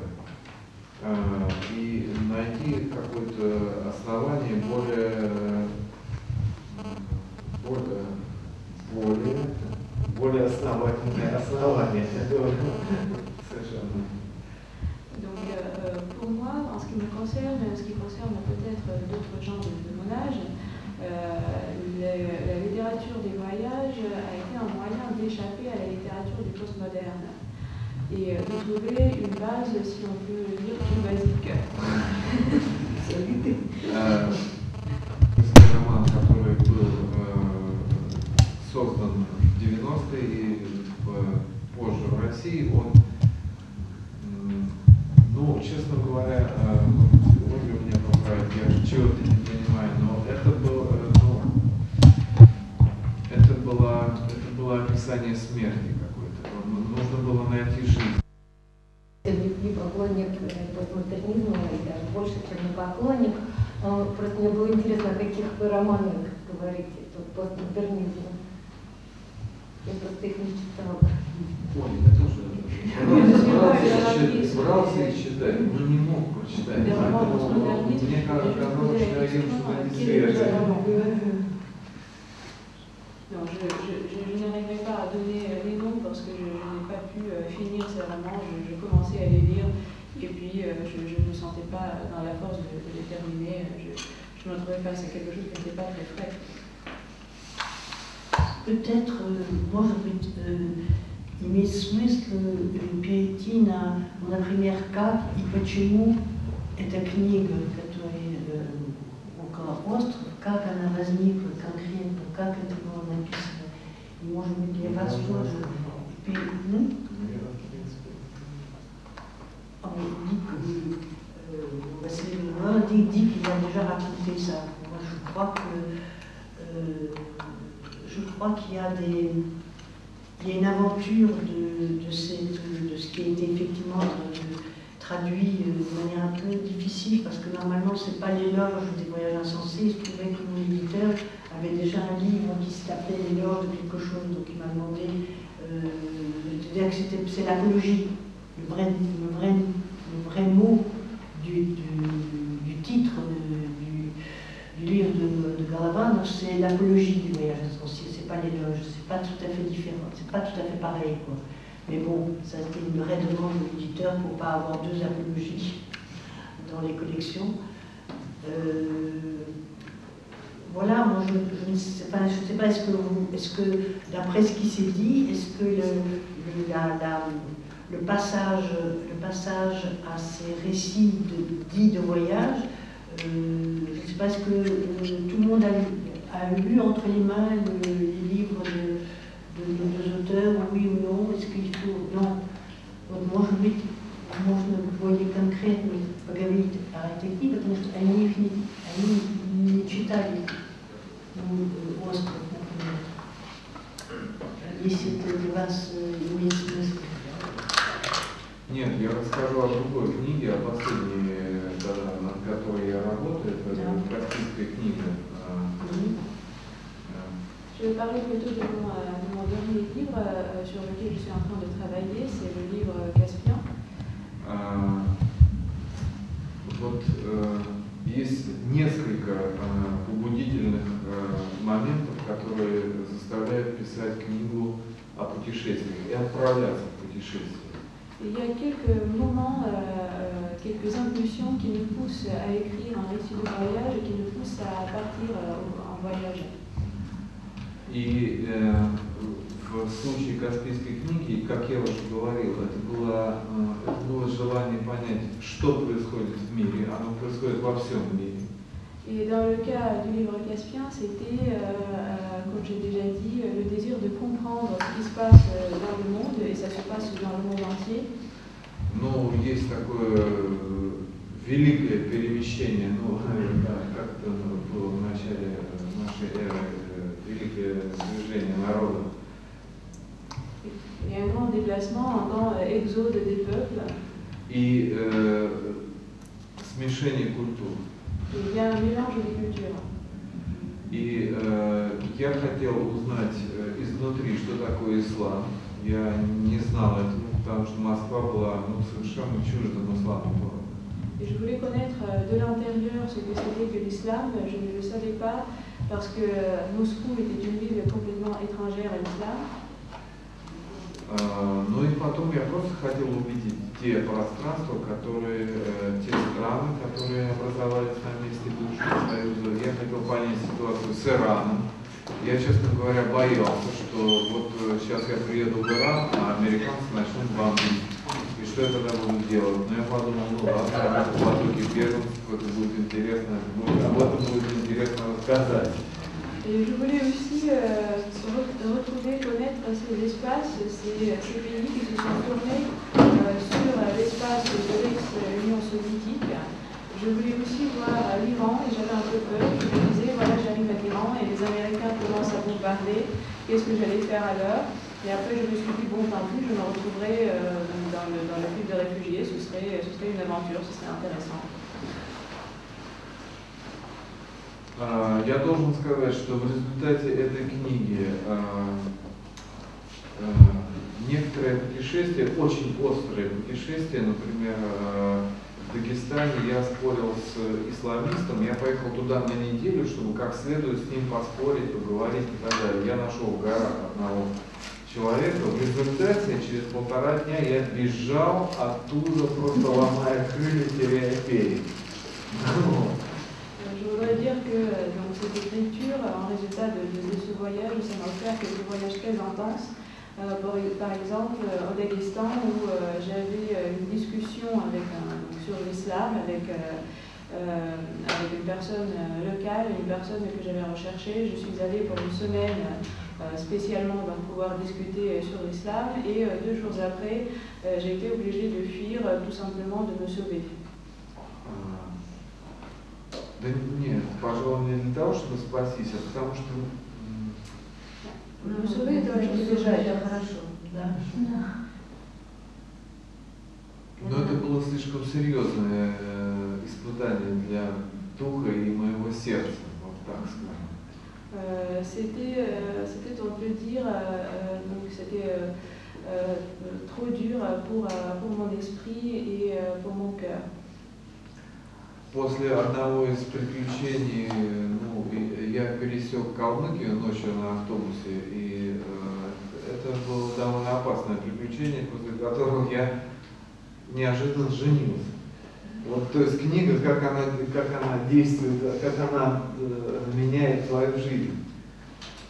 и найти какое-то основание более основательное основание. Совершенно. Donc pour moi, en ce qui me concerne, ce qui concerne peut-être d'autres gens de mon âge, et du postmoderne. Et de trouver une base, si on peut le dire, plus basique. Это роман, который был создан в 90-е и позже в России. Он, ну, честно говоря, Ольга меня поправит, я чего-то не понимаю, но это было описание смерти какой-то. Нужно было найти жизнь. Не поклонник постмодернизма, и даже больше, чем не поклонник. Просто мне было интересно, о каких вы романах говорите, постмодернизма. Я просто их не читала. Ой, я тоже брался и читать, но не мог прочитать. Мне казалось, что я ем что-то несвежее. Non, je n'arrivais pas à donner les noms parce que je n'ai pas pu finir ces romans. Je commençais à les lire et puis je ne me sentais pas dans la force de les terminer. Je me retrouvais face à quelque chose qui n'était pas très frais. Peut-être, может быть, имеет смысл перейти на например, как и почему эта книга, которая «Около острова», как она возникла конкретно, как это было написано. И, может быть, для вас тоже. Василий dit qu'il a déjà raconté ça. Moi, je crois qu'il y a une aventure de ce qui a été effectivement traduit de manière un peu difficile, parce que normalement ce n'est pas l'éloge des voyages insensés. Il se trouvait que mon éditeur avait déjà un livre qui s'appelait l'éloge de quelque chose, donc il m'a demandé de dire que c'est l'apologie, le vrai mot du titre du livre de Galavan, c'est l'apologie du voyage insensé, c'est pas l'éloge, c'est pas tout à fait différent, c'est pas tout à fait pareil, quoi. Mais bon, ça a été une vraie demande de l'éditeur pour ne pas avoir deux apologies dans les collections. Voilà, moi je ne sais pas, est-ce que d'après ce qui s'est dit, est-ce que le passage à ces récits dits de voyage, je ne sais pas, est-ce que tout le monde a eu entre les mains les livres de deux auteurs, oui ou non, est-ce qu'il faut... Non. Вот, может быть, можно более конкретно поговорить о технике, потому что они не читали «Остров», например. Если это для вас имеет смысл. Нет, я расскажу о другой книге, о последней, над которой я работаю, это «Каспийская книга». Je vais parler plutôt de mon dernier livre sur lequel je suis en train de travailler, c'est le livre Caspien. Вот есть несколько побудительных моментов, которые заставляют писать книгу о путешествиях и отправляться в путешествие. Il y a quelques moments, quelques impulsions qui nous poussent à écrire un récit de voyage et qui nous poussent à partir en voyage. И в случае Каспийской книги, как я уже говорил, это было желание понять, что происходит в мире. Оно происходит во всем мире. Et dans le cas du livre Caspien, c'était, comme j'ai déjà dit, le désir de comprendre ce qui se passe dans le monde, et ça se passe dans le monde entier. Ну, есть такое великое перемещение, ну, как это было в начале нашей эры, великое движение народа. Il y a un grand déplacement, un grand exode des peuples. И смешение культур. Il y a un mélange des cultures. И я хотел узнать изнутри, что такое ислам. Я не знал этого, потому что Москва была совершенно чуждым исламом города. Et je voulais connaître de l'intérieur ce que c'était que l'islam. Je ne le savais pas parce que Moscou était une ville complètement étrangère à l'islam. Ну и потом я просто хотел увидеть те пространства, те страны, которые образовались на месте бывшего Союза. Я хотел понять ситуацию с Ираном. Я, честно говоря, боялся, что вот сейчас я приеду в Иран, а американцы начнут бомбить. И что я тогда буду делать? Но я подумал, ну ладно, в потоке беженцев, это будет интересно, об этом будет интересно рассказать. Et je voulais aussi retrouver, connaître ces espaces, ces pays qui se sont tournés sur l'espace de l'ex-Union soviétique. Je voulais aussi voir l'Iran et j'avais un peu peur. Je me disais, voilà, j'arrive à l'Iran et les Américains commencent à bombarder. Qu'est-ce que j'allais faire alors? Et après, je me suis dit, bon, tant pis, je me retrouverai dans le club de réfugiés. Ce serait une aventure, ce serait intéressant. Я должен сказать, что в результате этой книги некоторые путешествия, очень острые путешествия, например, в Дагестане я спорил с исламистом, я поехал туда на неделю, чтобы как следует с ним поспорить, поговорить и так далее. Я нашел в горах одного человека, в результате через 1,5 дня я бежал оттуда, просто ломая крылья, теряя перья. Je voudrais dire que donc, cette écriture, en résultat de ce voyage, ça m'a offert quelques voyages très intenses. Par exemple, au Daghestan, où j'avais une discussion sur l'islam avec une personne locale, une personne que j'avais recherchée. Je suis allée pour une semaine spécialement pour pouvoir discuter sur l'islam et 2 jours après, j'ai été obligée de fuir tout simplement de me sauver. Да нет, пожалуй, не для того, чтобы спастись, а потому что... Ну, sauver, это очень бежать, это хорошо. Да. Но это было слишком серьезное испытание для духа и моего сердца, вот так скажем. C'était, on peut dire, donc c'était trop dur pour mon esprit et pour mon cœur. После одного из приключений, я пересек Калмыкию ночью на автобусе, и это было довольно опасное приключение, после которого я неожиданно женился. Вот, то есть книга, как она действует, как она меняет твою жизнь.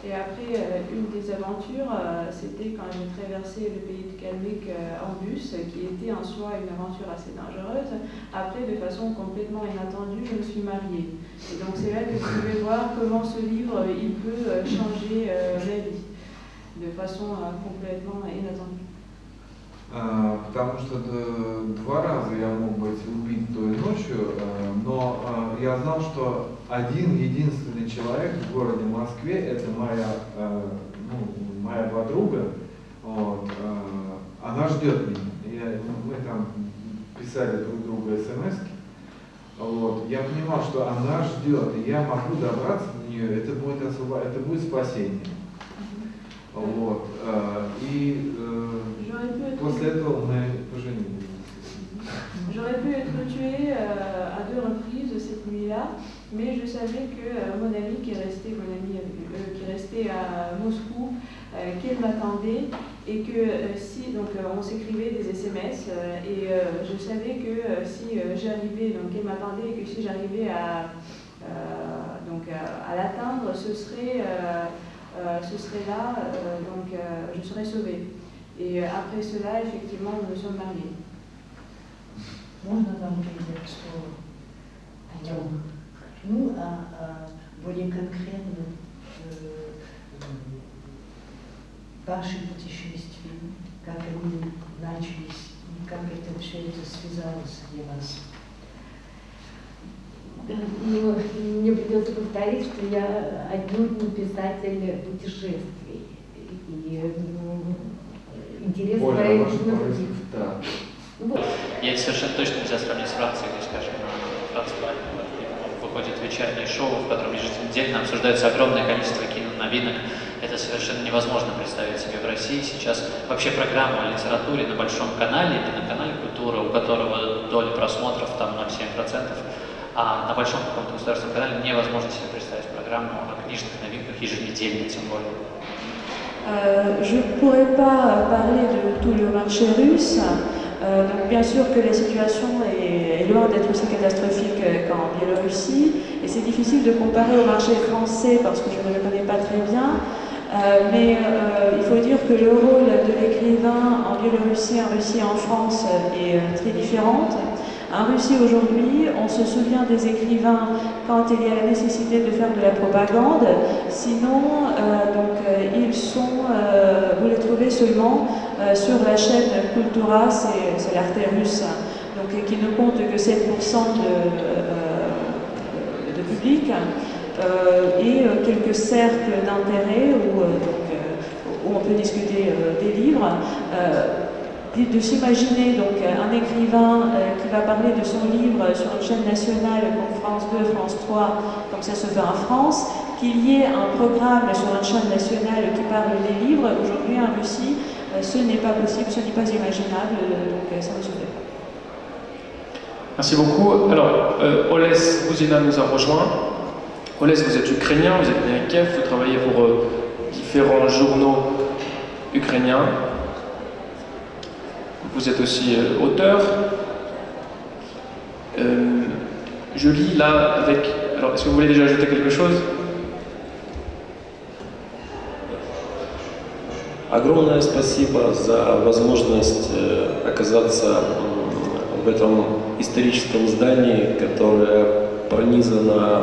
Et après, une des aventures, c'était quand j'ai traversé le pays de Kalmyk en bus, qui était en soi une aventure assez dangereuse. Après, de façon complètement inattendue, je me suis mariée. Et donc c'est là que vous pouvez voir comment ce livre, il peut changer la vie, de façon complètement inattendue. Потому что 2 раза я мог быть убит той ночью, но я знал, что один единственный человек в городе Москве, это моя подруга, вот, она ждет меня. Мы там писали друг другу смс-ки. Вот, я понимал, что она ждет, и я могу добраться до нее, это будет спасение. Вот, и после этого мы поженились. J'aurais pu être tuée à 2 reprises cette nuit-là, mais je savais que mon ami qui est resté à Moscou, qu'elle m'attendait et que si, donc on s'écrivait des SMS et je savais que si j'arrivais, donc elle m'attendait et que si j'arrivais à l'atteindre, ce serait là, donc je serais sauvée. Et après cela, effectivement, nous nous sommes mariés. Можно вам передать слово о нем? Ну, более конкретно ваши путешествия, как они начались и как это все это связалось для вас? Ну, мне придется повторить, что я отнюдь не писатель путешествий. И интерес проявить на других. И это совершенно точно нельзя сравнить с Францией, где, скажем, Франция выходит вечернее шоу, в котором еженедельно обсуждается огромное количество киноновинок. Это совершенно невозможно представить себе в России. Сейчас вообще программа о литературе на большом канале, или на канале «Культура», у которого доля просмотров там 0,7%, а на большом каком-то государственном канале невозможно себе представить программу о книжных новинках еженедельно, тем более. Je ne pourrais pas parler de tout le marché russe, Donc bien sûr que la situation est loin d'être aussi catastrophique qu'en Biélorussie, et c'est difficile de comparer au marché français parce que je ne le connais pas très bien, mais il faut dire que le rôle de l'écrivain en Biélorussie, en Russie et en France est très différent. En Russie aujourd'hui, on se souvient des écrivains quand il y a la nécessité de faire de la propagande, sinon vous les trouvez seulement sur la chaîne Kultura, c'est l'Arte russe, donc, qui ne compte que 7% de public, et quelques cercles d'intérêt où on peut discuter des livres. De s'imaginer donc un écrivain qui va parler de son livre sur une chaîne nationale comme France 2, France 3, comme ça se fait en France, qu'il y ait un programme sur une chaîne nationale qui parle des livres. Aujourd'hui en Russie, ce n'est pas possible, ce n'est pas imaginable, donc ça ne se fait pas. Merci beaucoup. Alors, Oles Bouzina nous a rejoint. Oles, vous êtes ukrainien, vous êtes né à Kiev, vous travaillez pour différents journaux ukrainiens. Vous êtes aussi auteur. Je lis là avec... Alors, est-ce que vous voulez déjà ajouter quelque chose? Огромное спасибо за возможность оказаться в этом историческом здании, которое пронизано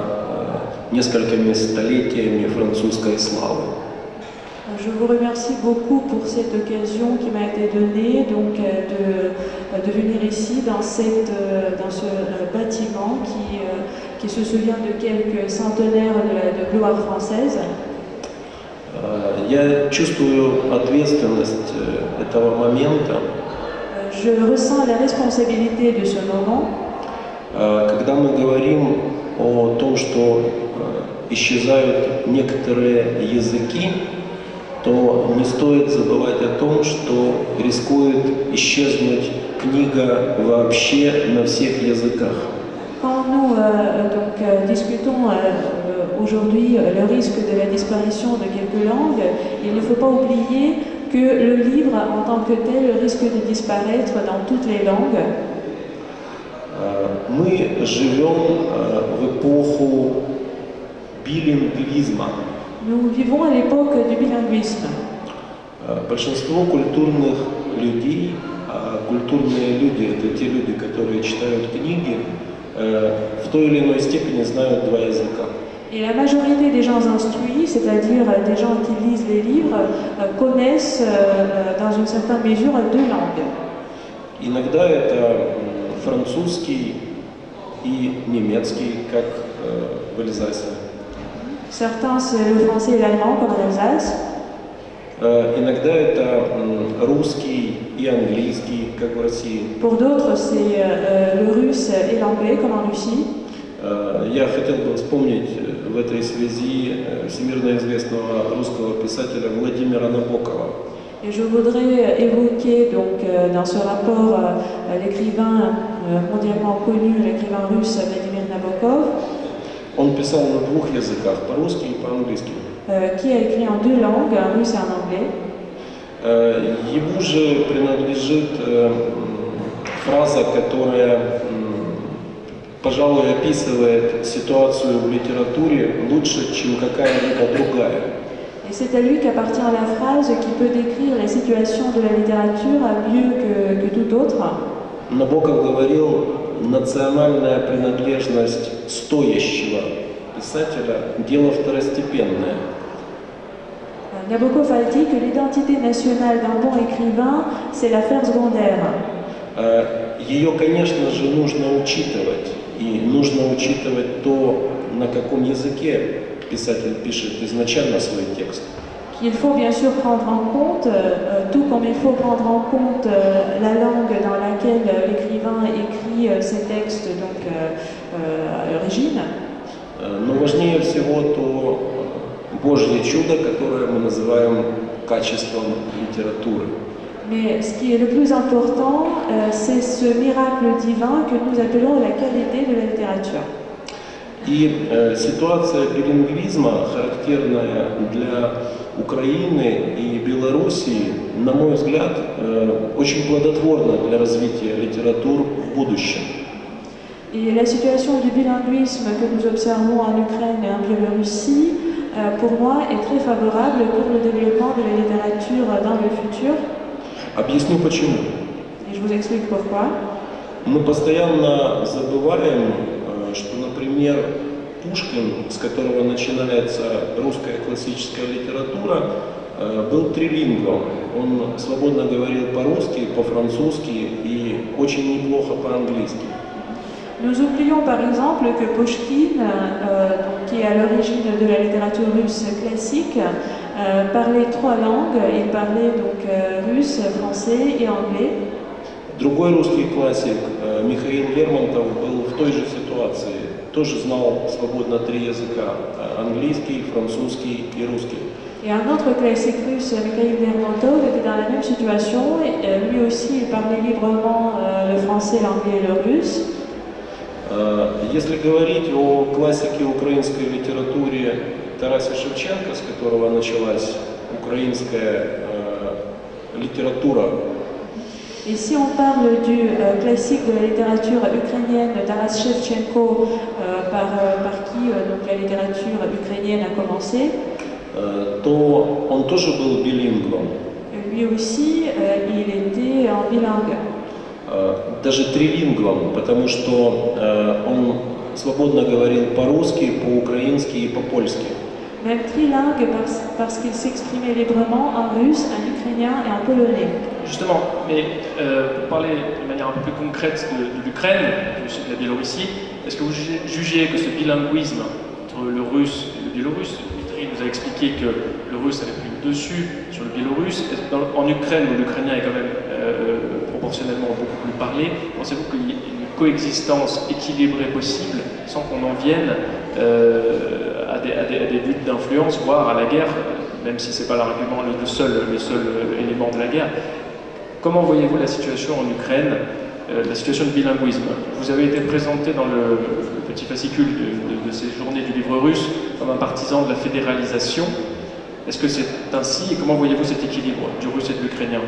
несколькими столетиями французской славы. Je vous remercie beaucoup pour cette occasion qui m'a été donnée donc, de venir ici dans ce bâtiment qui se souvient de quelques centenaires de gloire française. Я чувствую ответственность этого момента. Je ressens la responsabilité de ce moment. Когда мы говорим о том, что исчезают некоторые языки, то не стоит забывать о том, что рискует исчезнуть книга вообще на всех языках. Quand nous discutons aujourd'hui le risque de la disparition de quelques langues, il ne faut pas oublier que le livre en tant que tel risque de disparaître dans toutes les langues. Мы живем в эпоху билингвизма. Nous vivons à l'époque du bilinguisme. Большинство культурных людей, культурные люди — это те люди, которые читают книги, в той или иной степени знают два языка. Et la majorité des gens instruits, c'est-à-dire des gens qui lisent les livres, connaissent dans une certaine mesure deux langues. Иногда это французский и немецкий, как в Эльзасе. Certains, c'est le français et l'allemand, comme en Alsace. Иногда это русский и английский, как в России. Pour d'autres, c'est le russe et l'anglais, comme en Russie. Я хотел бы вспомнить в этой связи всемирно известного русского писателя Владимира Набокова. Et je voudrais évoquer donc dans ce rapport l'écrivain mondialement connu, l'écrivain russe Vladimir Nabokov. Он писал на двух языках, по-русски и по-английски. Qui a écrit en deux langues, en russe et en anglais. Ему же принадлежит фраза, которая, пожалуй, описывает ситуацию в литературе лучше, чем какая-либо другая. Et c'est à lui qu'appartient la phrase qui peut décrire la situation de la littérature mieux que tout autre. Набоков говорил, национальная принадлежность стоящего писателя – дело второстепенное. Nabokov a dit que l'identité nationale d'un bon écrivain, c'est l'affaire secondaire. Ее, конечно же, нужно учитывать. И нужно учитывать то, на каком языке писатель пишет изначально свой текст. Qu'il faut bien sûr prendre en compte, tout comme il faut prendre en compte la langue dans laquelle l'écrivain écrit ses textes donc, à l'origine. Но важнее всего то Божье чудо, которое мы называем качеством литературы. Mais ce qui est le plus important, c'est ce miracle divin que nous appelons la qualité de la littérature. И ситуация билингвизма, характерная для Украины и Белоруссии, на мой взгляд, очень плодотворна для развития литератур в будущем. Et la situation du bilinguisme que nous observons en Ukraine et en Biélorussie, pour moi, est très favorable pour le développement de la littérature dans le futur. Объясню почему. Et je vous explique pourquoi. Мы постоянно забываем, что, например, Пушкин, с которого начинается русская классическая литература, был трилингвом. Он свободно говорил по-русски, по-французски и очень неплохо по-английски. Nous oublions par exemple que Pushkin, qui est à l'origine de la littérature russe classique, parlait 3 langues. Il parlait donc russe, français et anglais. Другой русский классик, Михаил Лермонтов, был в той же ситуации. Тоже знал свободно 3 языка – английский, французский и русский. Et un autre classique russe, Mikhail Lermontov, était dans la même situation. Lui aussi, il parlait librement le français, l'anglais et le russe. Если говорить о классике украинской литературе Тарасе Шевченко, с которого началась украинская литература. Et si on parle du classique de la littérature ukrainienne Taras Shevchenko, par qui donc la littérature ukrainienne a commencé, то он тоже был билингвом. Lui aussi, il était en bilingue. Даже трилингвом, потому что он свободно говорил по-русски, по-украински и по-польски. Même trilingue parce qu'il s'exprimait librement en russe, en ukrainien et en polonais. Justement, mais pour parler de manière un peu plus concrète de l'Ukraine, de la Biélorussie, est-ce que vous jugez que ce bilinguisme entre le russe et le biélorusse, Dmitri nous a expliqué que le russe avait pris le dessus sur le biélorusse, en Ukraine où l'ukrainien est quand même proportionnellement beaucoup plus parlé, pensez-vous qu'il y ait une coexistence équilibrée possible sans qu'on en vienne à des luttes d'influence, voire à la guerre, même si ce n'est pas l'argument le seul élément de la guerre. Comment voyez-vous la situation en Ukraine, la situation de bilinguisme? Vous avez été présenté dans le petit fascicule de ces journées du livre russe comme un partisan de la fédéralisation. Est-ce que c'est ainsi et comment voyez-vous cet équilibre du russe et de l'ukrainien?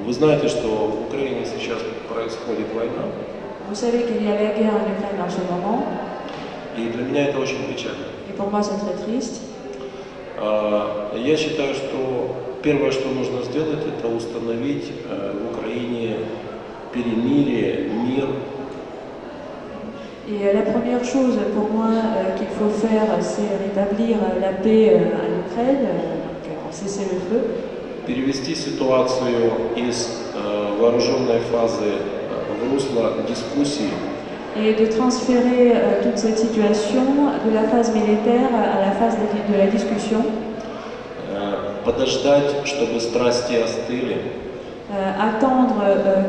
Вы знаете, что в Украине сейчас происходит война. Vous savez qu'il y a la guerre en Ukraine en ce moment. И для меня это очень печально. Et pour moi, c'est très triste. Я считаю, что первое, что нужно сделать, это установить в Украине перемирие, мир. Et la première chose pour moi qu'il faut faire, c'est rétablir la paix en Ukraine, donc cesser le feu. Перевести ситуацию из вооруженной фазы в русло дискуссии. Et de transférer toute cette situation de la phase militaire à la phase de la discussion. Подождать, чтобы страсти остыли. Attendre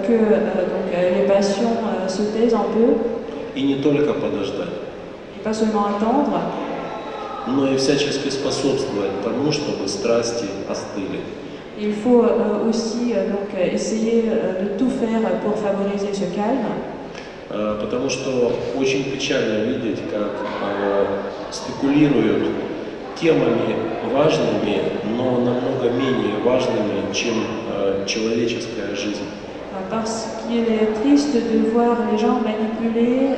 que donc, les passions se taisent un peu. И не только подождать. Et pas seulement attendre. Но и всячески способствовать тому, чтобы страсти остыли. Il faut aussi donc, essayer de tout faire pour favoriser ce calme. Потому что очень печально видеть, как спекулируют темами важными, но намного менее важными, чем человеческая жизнь. Parce qu'il est triste de voir les gens manipuler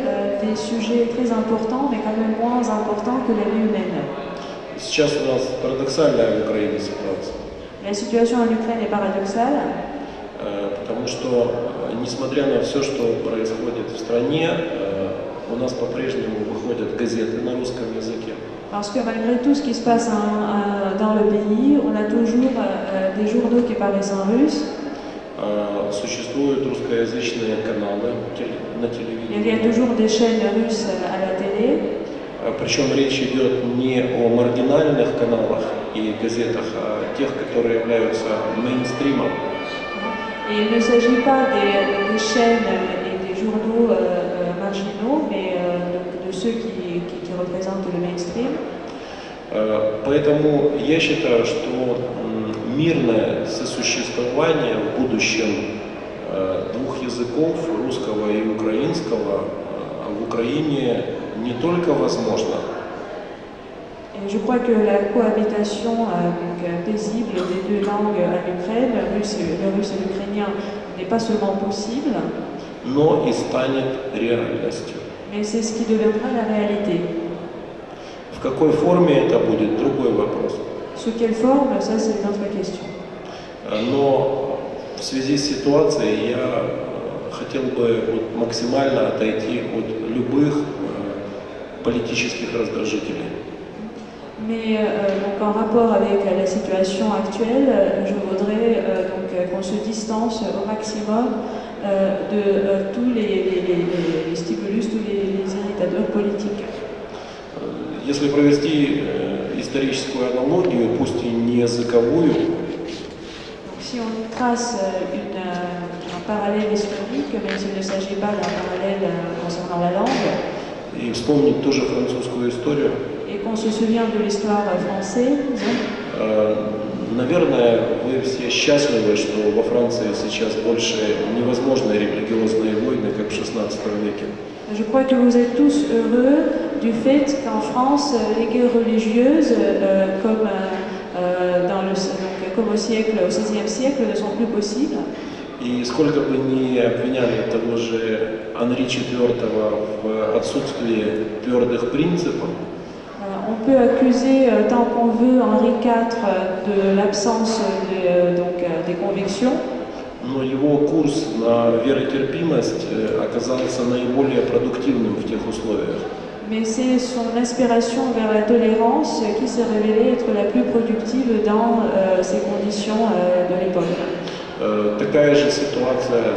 des sujets très importants, mais quand même moins importants que la vie humaine. Сейчас у нас парадоксальная в Украине ситуация. La situation en Ukraine est paradoxale. Потому что, несмотря на все, что происходит в стране, у нас по-прежнему выходят газеты на русском языке. Parce que malgré tout ce qui se passe dans le pays, on a toujours des journaux qui paraissent en russe. Существуют русскоязычные каналы на телевидении. Il y a toujours des chaînes russes à la télé. Причем речь идет не о маргинальных каналах и газетах, а тех, которые являются мейнстримом. Et il ne s'agit pas des chaînes et des journaux marginaux, mais ceux qui représentent le mainstream. Поэтому я считаю, что мирное сосуществование в будущем двух языков, русского и украинского, в Украине не только возможно. Et je crois que la cohabitation paisible des deux langues en Ukraine, le russe et l'ukrainien, n'est pas seulement possible, но и станет реальностью. mais c'est ce qui deviendra la réalité. В какой форме это будет, другой вопрос. Sous quelle forme, ça c'est une autre question. Но в связи с ситуацией я хотел бы максимально отойти от любых политических раздражителей. Mais donc en rapport avec la situation actuelle, je voudrais qu'on se distance au maximum de tous les stimulus, tous les irritateurs politiques. Если провести историческую аналогию, пусть и не языковую, donc, si on trace un parallèle historique, même s'il ne s'agit pas d'un parallèle concernant la langue, и вспомнить тоже французскую историю, et qu'on se souvient de l'histoire française, наверное, вы все счастливы, что во Франции сейчас больше невозможны религиозные войны, как в XVI веке. Je crois que vous êtes tous heureux du fait qu'en France, les guerres religieuses, comme au XVIe siècle, ne sont plus possibles. И сколько бы ни обвиняли того же Анри IV в отсутствии твердых принципов, on peut accuser tant qu'on veut Henri IV de l'absence des convictions. но его курс на веротерпимость оказался наиболее продуктивным в тех условиях. Mais c'est son aspiration vers la tolérance qui s'est révélée être la plus productive dans ces conditions de l'époque. Такая же ситуация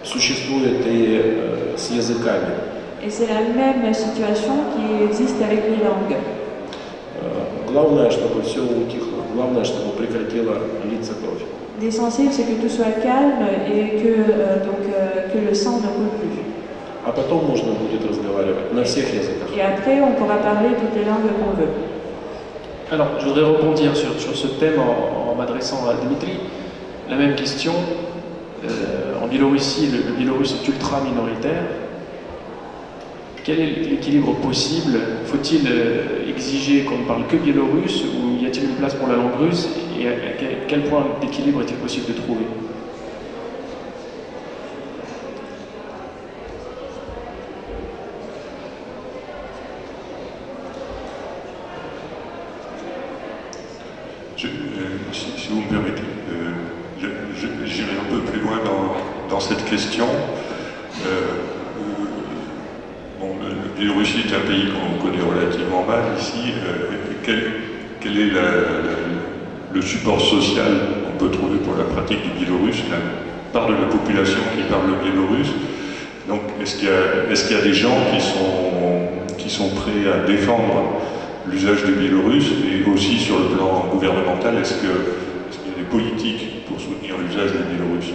существует и с языками. Et c'est la même situation qui existe avec les langues. Главное, чтобы все утихло, главное, чтобы прекратила литься кровь. L'essentiel, c'est que tout soit calme et que le sang ne coule plus. А потом можно будет разговаривать на всех языках. Et après, on pourra parler toutes les langues qu'on veut. Alors, je voudrais rebondir sur ce thème en m'adressant à Dimitri. La même question. En Biélorussie, le biélorusse est ultra minoritaire. Quel est l'équilibre possible? Faut-il exiger qu'on ne parle que biélorusse ou y a-t-il une place pour la langue russe? Et à quel point d'équilibre est-il possible de trouver? Si vous me permettez, j'irai un peu plus loin dans cette question. La Biélorussie est un pays qu'on connaît relativement mal ici. Quel est le support social qu'on peut trouver pour la pratique du biélorusse? La part de la population qui parle le biélorusse. Donc, est-ce qu'il y a des gens qui sont prêts à défendre l'usage du biélorusse, et aussi sur le plan gouvernemental, est-ce qu'il y a des politiques pour soutenir l'usage du biélorusse?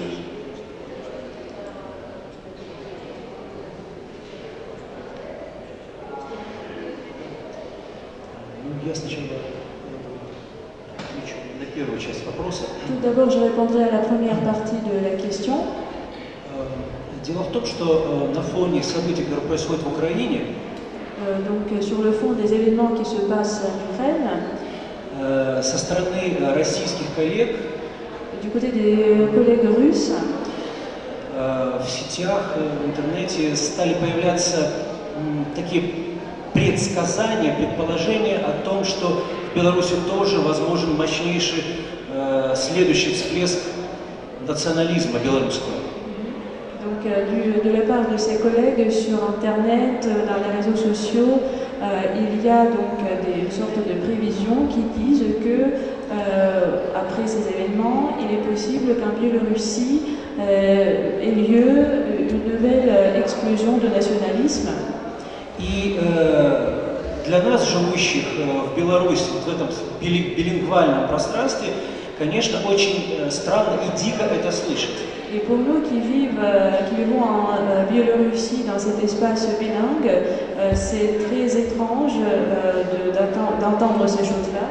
Tout d'abord, je répondrai à la première partie de la question. Дело в том, что на фоне событий, которые происходят в Украине, donc sur le fond des événements qui se passent en Ukraine, со стороны российских коллег, du côté des collègues russes, в сетях, в интернете стали появляться такие предсказания, предположения о том, что в Беларуси тоже возможен мощнейший следующий всплеск национализма белорусского. Donc, de la part de ses collègues sur Internet, dans les réseaux sociaux, il y a donc une sorte de prévisions qui disent que, après ces événements, il est possible qu'en Biélorussie ait lieu une nouvelle explosion de nationalisme. И для нас, живущих в Беларуси, в этом билингвальном пространстве, конечно, очень странно и дико это слышать. Et pour nous qui vivons en Biélorussie dans cet espace bilingue, c'est très étrange d'entendre ces choses-là.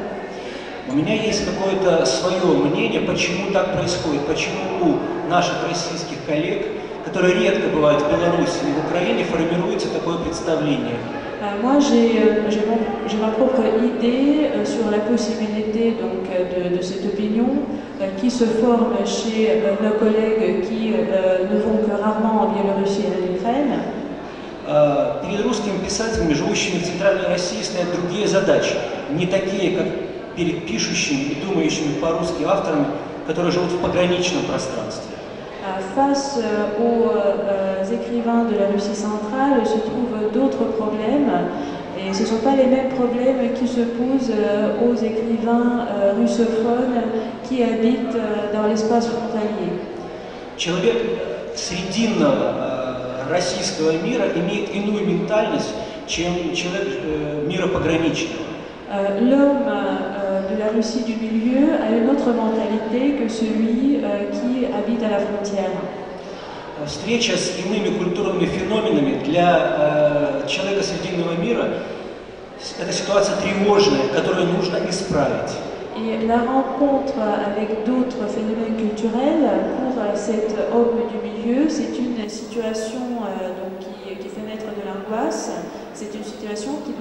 У меня есть какое-то свое мнение, почему так происходит, почему у наших российских коллег, которые редко бывают в Беларуси и в Украине, формируется такое представление. Moi, j'ai ma propre idée sur la possibilité donc, de cette opinion qui se forme chez nos collègues qui ne vont que rarement en Biélorussie et en Ukraine. Перед русскими писателями, живущими в Центральной России, стоят другие задачи, не такие, как перед пишущими и думающими по-русски авторами, которые живут в пограничном пространстве. Face aux écrivains de la Russie centrale se trouvent d'autres problèmes, et ce ne sont pas les mêmes problèmes qui se posent aux écrivains russophones qui habitent dans l'espace frontalier. Человек срединного российского мира имеет иную ментальность, чем человек мира пограничного. L'homme de la Russie du milieu a une autre mentalité que celui qui habite à la frontière. Встреча с иными культурными феноменами для человека срединного мира – это ситуация тревожная, которую нужно исправить. Et la rencontre avec d'autres phénomènes culturels pour cet homme du milieu, c'est une situation donc, qui fait naître de l'angoisse, c'est une situation qui